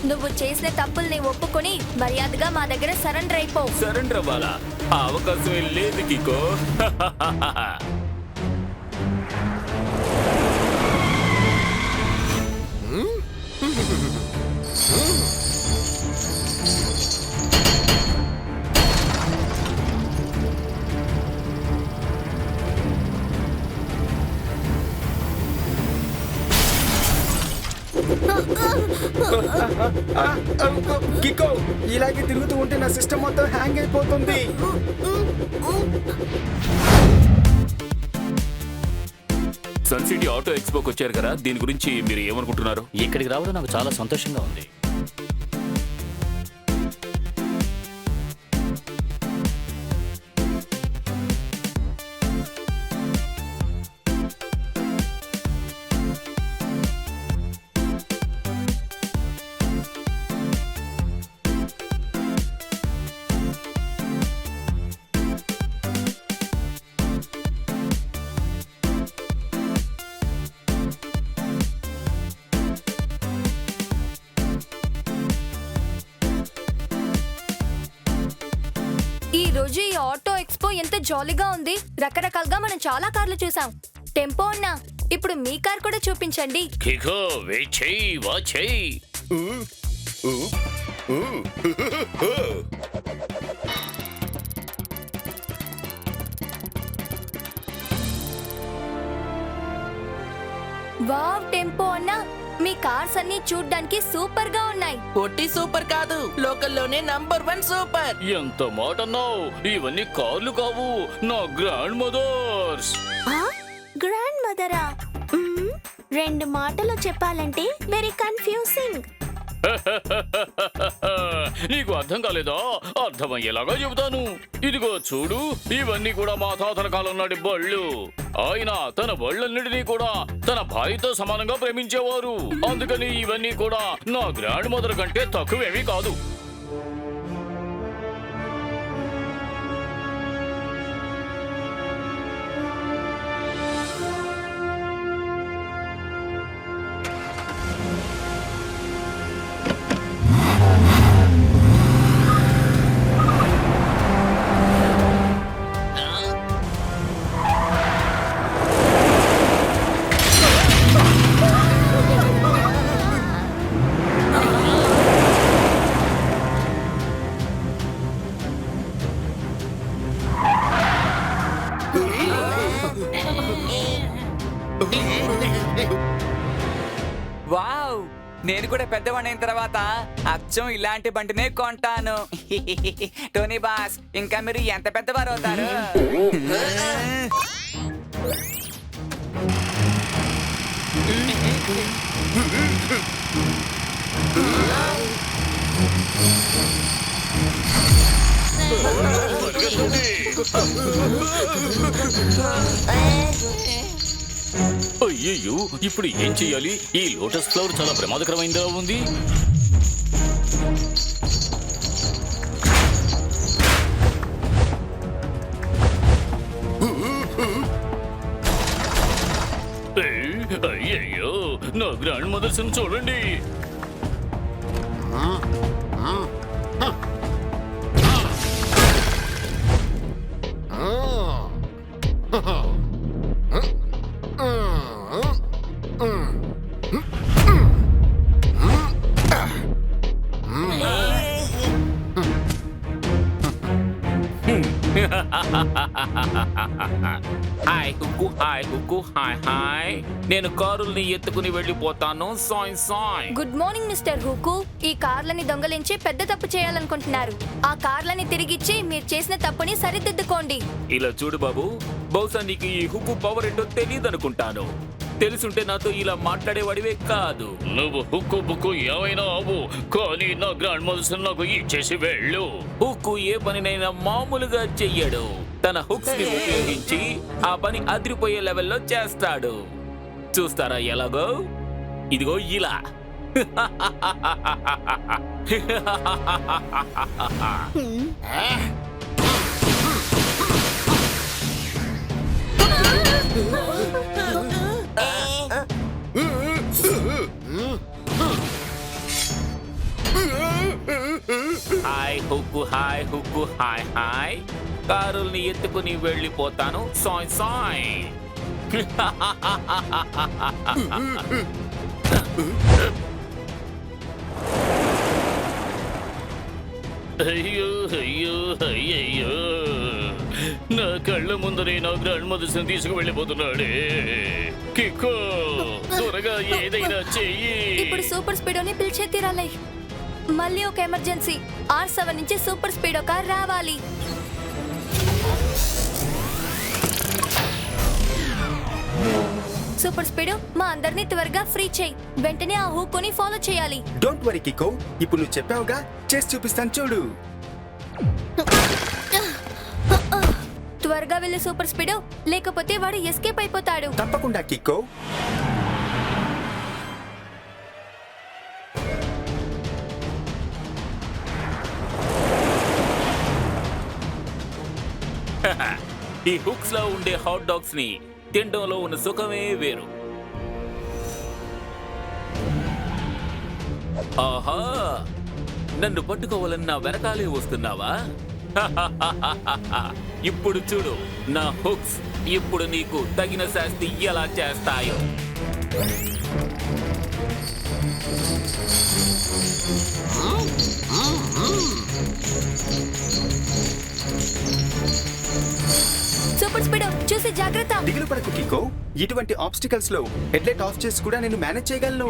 నువ్వు చేసిన తప్పుల్ని ఒప్పుకొని మర్యాదగా మా దగ్గర సరెండర్ అయిపో. సరెండర్ అవ్వాలా? ఆ అవకాశం లేదు కికో. కికో, ఇలాగే తిరుగుతూ ఉంటే నా సిస్టమ్ మొత్తం హ్యాంగ్ అయిపోతుంది. సన్ సిటీ ఆటో ఎక్స్పోకి వచ్చారు కదా, దీని గురించి మీరు ఏమనుకుంటున్నారు? ఇక్కడికి రావడం నాకు చాలా సంతోషంగా ఉంది. ఈ రోజు ఈ ఆటో ఎక్స్పో ఎంత జాలీగా ఉంది. రకరకాలుగా మనం చాలా కార్లు చూసాం. టెంపో అన్నా, ఇప్పుడు మీ కార్ కూడా చూపించండి. కికో, వెయిట్ చెయ్యి, వాచ్ చెయ్యి. వావ్ టెంపో అన్నా, మీ కార్స్ అన్ని చూడ్డానికి సూపర్ గా ఉన్నాయి. ఒట్టి సూపర్ కాదు, లోకల్లోనే నంబర్ 1 సూపర్. ఎంత మాట అన్నావు? ఇవన్నీ కార్లు కావు, నా గ్రాండ్ మదర్స్. గ్రాండ్ మదరా? 2 మాటలు చెప్పాలంటే వెరీ కన్ఫ్యూజింగ్. నీకు అర్థం కాలేదా? అర్థమయ్యేలాగా చెబుతాను. ఇదిగో చూడు, ఇవన్నీ కూడా మా తాతల కాలం నాటి బళ్ళు. ఆయన తన బళ్ళన్నిటినీ కూడా తన భార్యతో సమానంగా ప్రేమించేవారు. అందుకని ఇవన్నీ కూడా నా గ్రాండ్ మదర్ కంటే తక్కువేమీ కాదు. వావ్, నేను కూడా పెద్దవాడిని అయిన తర్వాత అచ్చం ఇలాంటి బండినే కొంటాను. టోనీ బాస్, ఇంకా మీరు ఎంత పెద్దవారు అవుతారు? అయ్యయ్యో, ఇప్పుడు ఏం చెయ్యాలి? ఈ లోటస్ ఫ్లవర్ చాలా ప్రమాదకరమైందా ఉంది. అయ్యయ్యో, నా గ్రాండ్ మదర్స్ చూడండి. హాయ్ కుక్కు, హాయ్ కుక్కు, హాయ్ హాయ్. నేను కారుల్ని ఎత్తుకుని వెళ్ళిపోతాను. సాయ్ సాయ్. Good morning mister Hook. ఈ కార్లని దొంగలించి పెద్ద తప్పు చేయాలనుకుంటున్నారు. ఆ కార్లని తిరిగిచ్చి మీరు చేసిన తప్పుని సరిదిద్దుకోండి. ఇలా చూడు బాబు, బహుశా నీకు ఈ హుక్కు పవర్ ఏంటో తెలియదనుకుంటాను. తెలుసుంటే నాతో ఇలా మాట్లాడేవాడివే కాదు. నువ్వు హుక్కు బుక్కు ఏమైనా అవ్వు, కానీ నా గ్రాండ్ మదర్స్ నాకు ఇచ్చేసి వెళ్ళు. హుక్కు ఏ పనినైనా మామూలుగా చెయ్యడు. తన హుక్స్ ని ఉపయోగించి ఆ పని అదిరిపోయే లెవెల్లో చేస్తాడు. చూస్తారా ఎలాగో? ఇదిగో ఇలా. Hi Hook hi Hook hi hi కారుల్ని ఎత్తుకుని వెళ్ళిపోతాను సాయ్ సాయ్. అయ్యో అయ్యో అయ్యయ్యో, నా కళ్ళ ముందరే నా గ్రాండ్ మదర్స్ని తీసుకువెళ్ళిపోతున్నాడే. కిక్కో, త్వరగా ఏదైనా చెయ్యి. ఇప్పుడు సూపర్ స్పీడోని పిలిచే తీరాలి. మళ్ళీ ఒక ఎమర్జెన్సీ. R7 నుంచి సూపర్ స్పీడో కార్ రావాలి. సూపర్ స్పీడో, మా అందరినీ త్వరగా ఫ్రీ చేయి. వెంటనే ఆ హూకోని ఫాలో చేయాలి. డోంట్ వరీ కికో, ఇప్పుడు నువ్వు చెప్పావుగా, చేసి చూపిస్తాను చూడు. త్వరగా వెళ్ళి సూపర్ స్పీడో, లేకపోతే వాడు ఎస్కేప్ అయిపోతాడు. తప్పకుండా కికో. ఈ హుక్స్ లో ఉండే హాట్ డాగ్స్ ని తినడంలో ఉన్న సుఖమే వేరు. ఆహా, నన్ను పట్టుకోవాలని నా వెనకాలే వస్తున్నావా? ఇప్పుడు చూడు నా హుక్స్ ఇప్పుడు నీకు తగిన శాస్తి ఎలా చేస్తాయో. సూపర్ స్పీడో, చూసి జాగ్రత్త. దిగులు పడకు కికో, ఇటువంటి ఆబ్స్టికల్స్ లో హెడ్లైట్ ఆఫ్ చేసి కూడా నేను మేనేజ్ చేయగలను.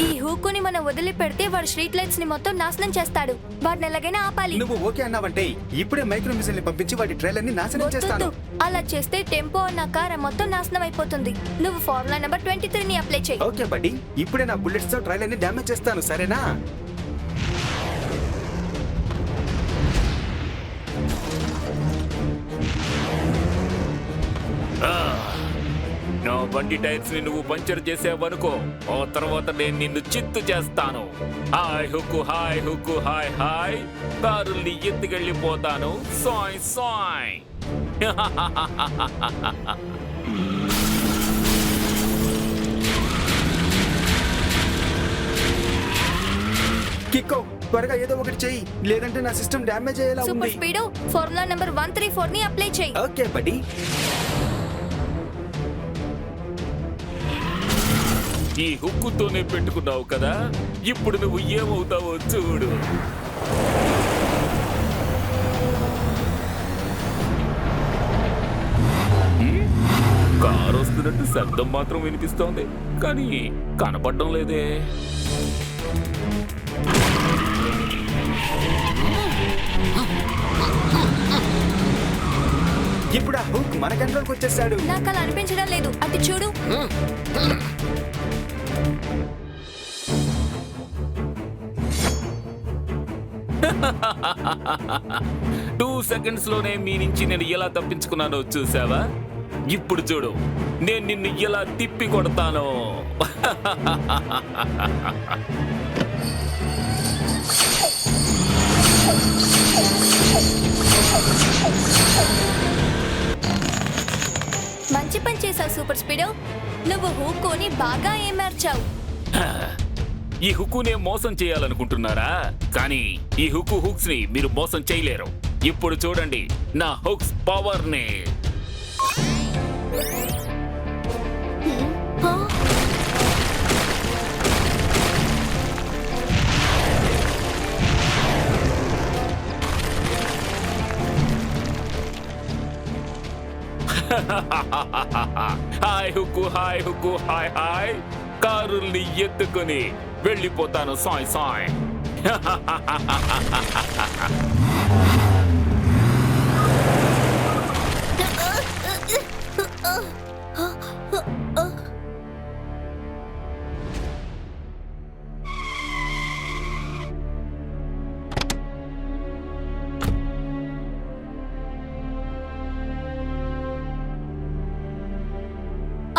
ఈ హూకుని మనం వదిలి పెడితే వాడు స్ట్రీట్ లైట్స్ ని మొత్తం నాశనం చేస్తాడు. వాడిని ఎలాగైనా ఆపాలి. నువ్వు ఓకే అన్నావంటే ఇప్పుడే మైక్రో మిసైల్ ని పంపించి వాటి ట్రైలర్ ని నాశనం చేస్తాను. అలా చేస్తే టెంపో అన్న కార్ మొత్తం నాశనం అయిపోతుంది. నువ్వు ఫార్ములా నెంబర్ 23 ని అప్లై చేయి. ఓకే బడ్డీ, ఇప్పుడే నా బుల్లెట్స్ తో ట్రైలర్ ని డ్యామేజ్ చేస్తాను, సరేనా? నా బండి టైర్స్ ని నువ్వు పంచర్ చేసావనుకో, ఆ తర్వాత నేను నిన్ను చిత్తు చేస్తాను. Hi Hook hi Hook hi hi, కారుల్ని ఎత్తుకెళ్ళిపోతాను సాయ్ సాయ్. కిక్కో, త్వరగా ఏదో ఒకటి చెయ్యి, లేదంటే నా సిస్టమ్ డ్యామేజ్ అయ్యేలా ఉంది. సూపర్ స్పీడో, ఫార్ములా నెంబర్ 134 ని అప్లై చేయి. ఓకే బడ్డీ. ఈ హుక్కుతోనే పెట్టుకున్నావు కదా, ఇప్పుడు నువ్వు ఏమవుతావో చూడు. కారు వస్తున్నట్టు శబ్దం మాత్రం వినిపిస్తోంది, కానీ కనపడడం లేదే. ఇప్పుడు ఆ హుక్ మన కంట్రోల్కి వచ్చేసాడు. నాకు అలా అనిపించడం లేదు. అటు చూడు. 2 seconds లోనే మీ నుంచి నేను ఎలా తప్పించుకున్నానో చూసావా? ఇప్పుడు చూడు, నేను నిన్ను ఎలా తిప్పి కొడతానో. మంచి పని చేసావు సూపర్ స్పీడో. నువ్వు హూకోని బాగా ఏమార్చావు. ఈ హుక్కునే మోసం చేయాలనుకుంటున్నారా? కానీ ఈ హుక్స్ ని మీరు మోసం చేయలేరు. ఇప్పుడు చూడండి నా హుక్స్ పవర్ ని. Hi Hook hi Hook hi hi, కారుల్ని ఎత్తుకుని వెళ్ళిపోతాను సాయ్ సాయ్.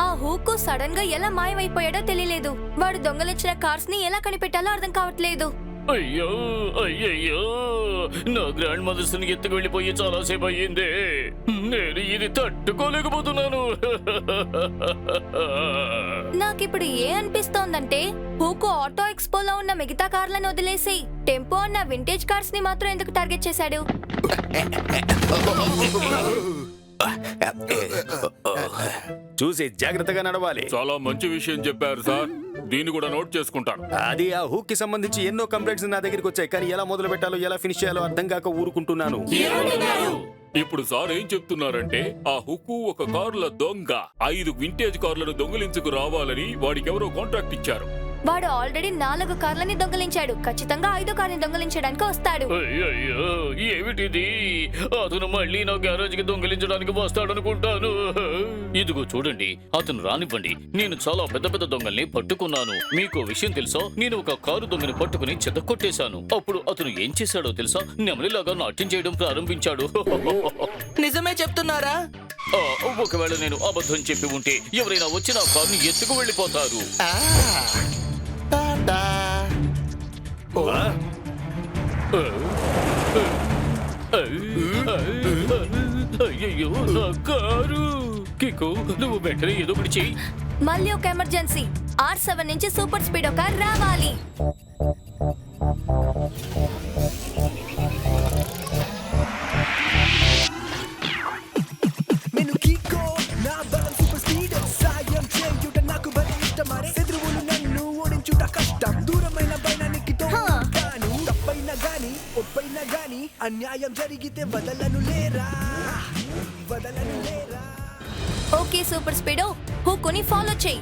ఆ హుక్కు సడన్ గా ఎలా మాయమైపోయాడో తెలియలేదు. వాడు దొంగలించిన కార్స్ ని ఎలా కనిపెట్టాలో అర్థం కావట్లేదు. అయ్యో అయ్యయ్యో, నా గ్రాండ్ మదర్స్ ని ఎత్తుకు వెళ్ళిపోయి చాలాసేపు అయ్యిందే. నేను ఇది తట్టుకోలేకపోతున్నాను. నాకిప్పుడు ఏ అనిపిస్తోందంటే హుక్కు ఆటో ఎక్స్పోలో ఉన్న మిగతా కార్లను వదిలేసి టెంపో అన్న వింటేజ్ కార్స్ ని మాత్రం ఎందుకు టార్గెట్ చేశాడు? చూసి జాగ్రత్తగా నడవాలి. చాలా మంచి విషయం చెప్పారు సార్. దీన్ని కూడా నోట్ చేసుకుంటాను. అది ఆ హుక్ కి సంబంధించి ఎన్నో కంప్లైంట్స్ నా దగ్గరికి వచ్చాయి, కానీ ఎలా మొదలు పెట్టాలో ఎలా ఫినిష్ చేయాలో అర్థం కాక ఊరుకుంటున్నాను. ఇప్పుడు సార్ ఏం చెప్తున్నారంటే ఆ హుక్కు ఒక కార్ల దొంగ 5 వింటేజ్ కార్లను దొంగిలించుకు రావాలని వాడికెవరో కాంట్రాక్ట్ ఇచ్చారు. వాడు ఆల్రెడీ 4 కార్లని దొంగలించాడు. ఖచ్చితంగా 5వ కార్ని దొంగలించడానికి వస్తాడు. అయ్యయ్యో, ఏమిటిది? అతను మళ్ళీ నా గ్యారేజ్ కి దొంగిలించడానికి వస్తాడనుకుంటాను. ఇదిగో చూడండి, అతను రానివ్వండి. నేను చాలా పెద్ద పెద్ద దొంగల్ని పట్టుకున్నాను. మీకు విషయం తెలుసా? నేను ఒక కారు దొంగని పట్టుకుని చెదకొట్టేశాను. అప్పుడు అతను ఏం చేశాడో తెలుసా? నెమలిలాగా నాట్యం చేయడం ప్రారంభించాడు. నిజమే చెప్తున్నారా? ఒకవేళ నేను అబద్ధం చెప్పి ఉంటే ఎవరైనా వచ్చి నా కారుని ఎత్తుకు వెళ్ళిపోతారు. అయ్యయ్యో, నా కారు! కికు, నువ్వు వెంటనే ఏదో ఒకటి చెయ్యి. మళ్ళీ ఒక ఎమర్జెన్సీ. R7 నుంచి సూపర్ స్పీడ్ ఒక కార్ రావాలి. నేను కికో, నా బలం సూపర్ స్పీడ్. సాయం చేయుట నాకు భలే ఇష్టమరే. శత్రువులు నన్ను ఓడించుట కష్టం. దూరమైన పయనానికి తోడుంటాను. తప్పైనా గాని ఒప్పైనా గాని అన్యాయం జరిగితే వదలను లేరా. ఓకే సూపర్ స్పీడో, హుక్కుని ఫాలో చేయి.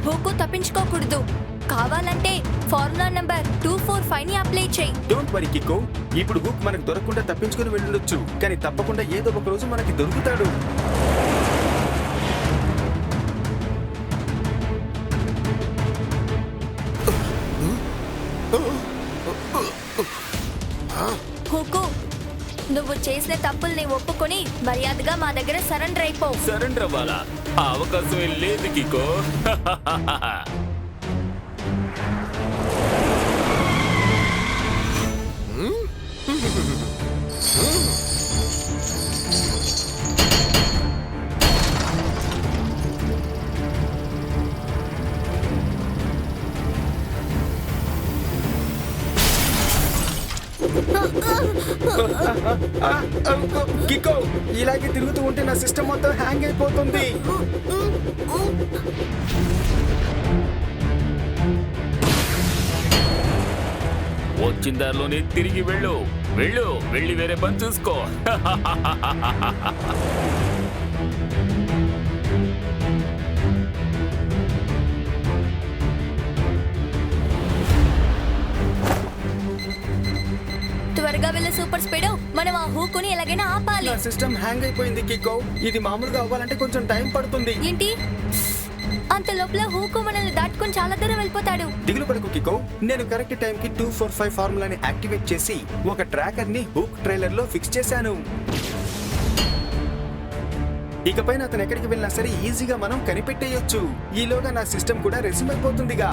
హుక్కు తప్పించుకోకూడదు. కావాలంటే ఫార్ములా నంబర్ 245 ని అప్లై చేయి. డోంట్ వరీ కికో, ఇప్పుడు హుక్ మనకు దొరకకుండా తప్పించుకుని వెళ్ళొచ్చు, కానీ తప్పకుండా ఏదో ఒక రోజు మనకి దొరుకుతాడు. హుక్కు, నువ్వు చేసిన తప్పుల్ని ఒప్పుకొని మర్యాదగా మా దగ్గర సరెండర్ అయిపో. సరెండర్ అవ్వాలా? ఆ అవకాశం లేదు కికో. కికో, ఇలాగే తిరుగుతూ ఉంటే నా సిస్టమ్ మొత్తం హ్యాంగ్ అయిపోతుంది. వచ్చిన దారిలోనే తిరిగి వెళ్ళు. వెళ్ళి వేరే పని చూసుకో. త్వరగా వెళ్ళే సూపర్ స్పీడో, మనం ఆ హుక్కుని ఎలాగైనా ఆపాలి. నా సిస్టమ్ హ్యాంగ్ అయిపోయింది కికో. ఇది మామూలుగా అవ్వాలంటే కొంచెం టైం పడుతుంది. ఏంటి? అంత లోపల హుక్కు మనల్ని దాటుకొని చాలా దూరం వెళ్ళిపోతాడు. దిగులు పడకు కికో, నేను కరెక్ట్ టైం కి 245 ఫార్ములాని యాక్టివేట్ చేసి ఒక ట్రాకర్ ని హుక్ ట్రైలర్ లో ఫిక్స్ చేశాను. ఇకపైన అతను ఎక్కడికి వెళ్ళినా సరే ఈజీగా మనం కనిపెట్టేయొచ్చు. ఈలోగా నా సిస్టమ్ కూడా రెజ్యూమ్ అయిపోతుందిగా.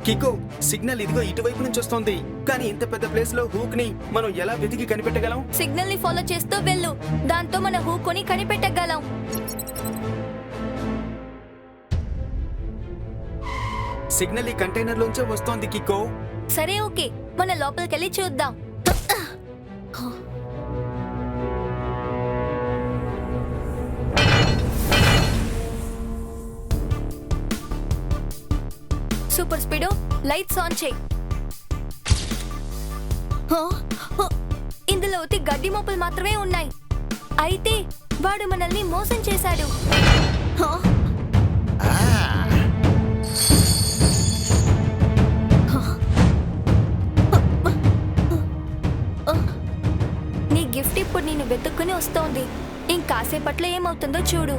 కికో సిగ్నల్ ఇదిగో ఇటువైపు నుంచి వస్తోంది, కానీ ఇంత పెద్ద ప్లేస్ లో హూక్ ని మనం ఎలా వెతికి కనిపెట్టగలం? సిగ్నల్ ని ఫాలో చేస్తూ వెళ్ళు, దాంతో మన హూకొని కనిపెట్టగలం. సిగ్నల్ ఈ కంటైనర్ లోంచే వస్తోంది కికో. సరే ఓకే, మన లోపలికెళ్ళి చూద్దాం. సూపర్ స్పీడో లైట్స్ ఆన్ చేయి. ఇందులో ఒత్తి గడ్డి మోపులు మాత్రమే ఉన్నాయి. అయితే వాడు మనల్ని మోసం చేశాడు. నీ గిఫ్ట్ ఇప్పుడు నేను వెతుక్కుని వస్తోంది. ఇంకాసేపట్లో ఏమవుతుందో చూడు.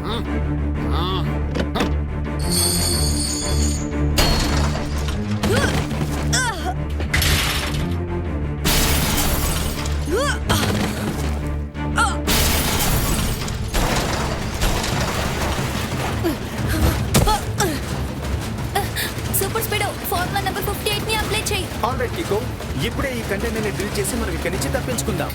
సూపర్ స్పీడో ఫార్ములా నెంబర్ 58 ని అప్లై చేయి. ఆల్రైట్ కికో, ఇప్పుడే ఈ కంటైనర్ ని డ్రిల్ చేసి మనం ఇక్కడి నుంచి తప్పించుకుందాం.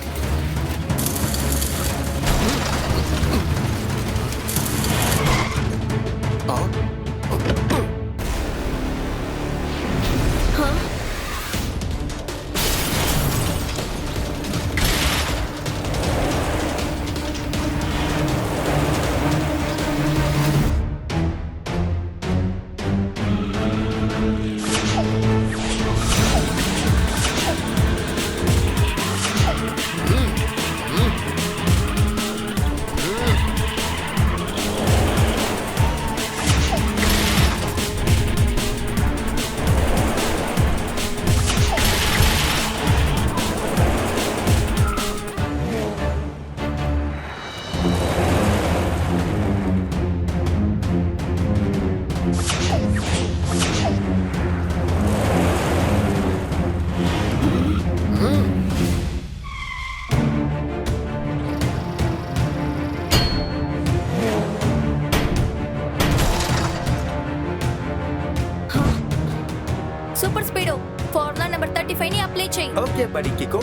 సూపర్ స్పీడో ఫార్ములా నెంబర్ 35 ని అప్లై చేయి. ఓకే బడి కికో.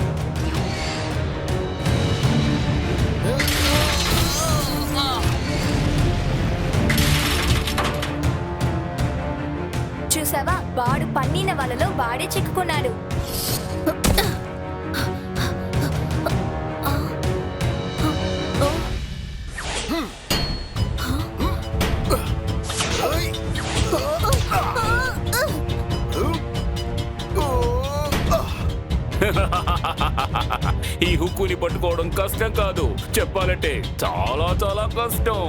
చూసావా, వాడు పన్నిన వాళ్ళలో వాడే చిక్కుకున్నాడు. ఈ హుక్కుని పట్టుకోవడం కష్టం కాదు, చెప్పాలంటే చాలా చాలా కష్టం.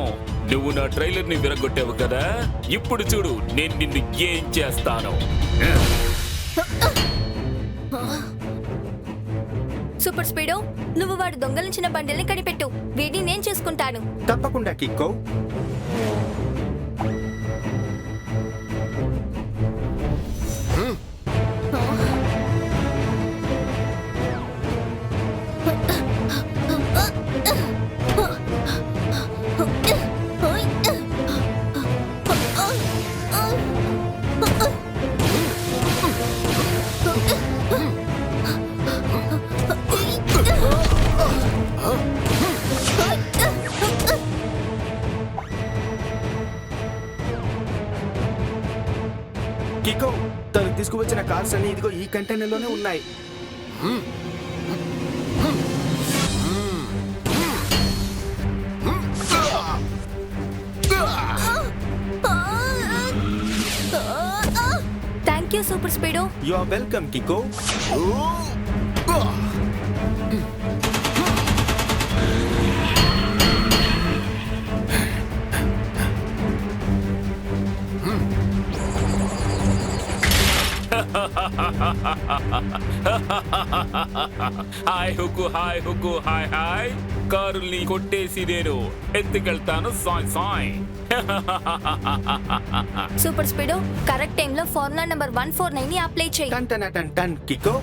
నువ్వు నా ట్రైలర్ ని విరగొట్టావు కదా, ఇప్పుడు చూడు నేను నిన్ను ఏం చేస్తాను. సూపర్ స్పీడో, నువ్వు వాడు దొంగలించిన బండిల్ని కనిపెట్టు. వీడిని నేను చేసుకుంటాను. తప్పకుండా కికో. కికో, తను తీసుకువచ్చిన కార్స్ అన్ని ఇదిగో ఈ కంటైనర్ లోనే ఉన్నాయి. Thank you super Speedo. You are welcome Kiko. Hi Hook, hi Hook, hi hi. కారుల్ని కొట్టేసి నేను ఎత్తుకెళ్తాను. సాయ్ సాయ్. సూపర్ స్పీడో, కరెక్ట్ టైంలో ఫార్ములా నెంబర్ 149 ని అప్లై చేయి. టన్ టన్ టన్ టన్ కికో.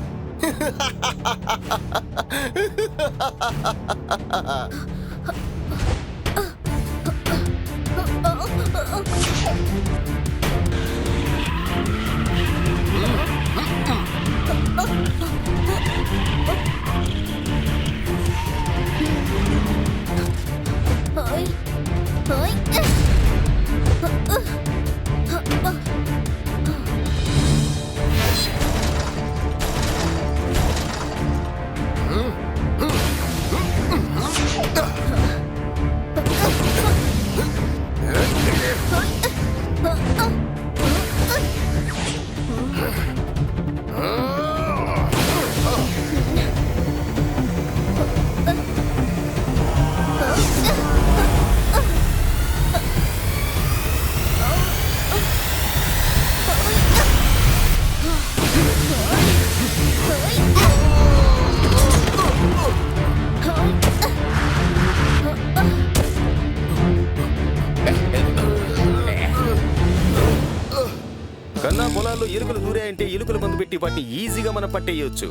ఉన్నాయంటే ఎలుకల మందు పెట్టి వాటిని ఈజీగా మనం పట్టేయొచ్చు.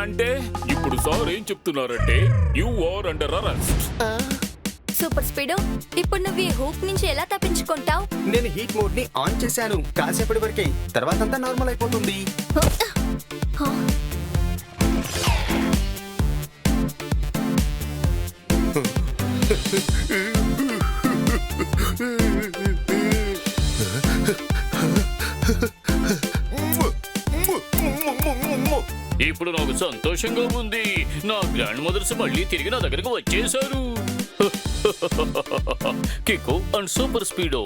అంటే ఇప్పుడు సార్ ఏం చెప్తున్నారంటే you are under arrest. Super speed, ఇప్పుడు నువ్వు ఈ హూక్ నుంచి ఎలా తప్పించుకుంటావు? నేను హీట్ మోడ్ ని ఆన్ చేశాను కాసేపటి వరకే, తర్వాత అంతా నార్మల్ అయిపోతుంది. ఇప్పుడు నాకు సంతోషంగా ఉంది. నా గ్రాండ్ మదర్స్ మళ్ళీ తిరిగి నా దగ్గరకు వచ్చేశారు. కికో అండ్ సూపర్ స్పీడో,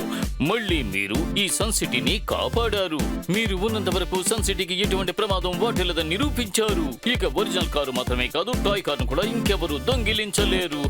మళ్ళీ మీరు ఈ సన్ సిటీని కాపాడారు. మీరు ఉన్నంత వరకు సన్ సిటీకి ఎటువంటి ప్రమాదం వాటిల్లదని నిరూపించారు. ఇక ఒరిజినల్ కారు మాత్రమే కాదు, టాయ్ కారును కూడా ఇంకెవరు దొంగిలించలేరు.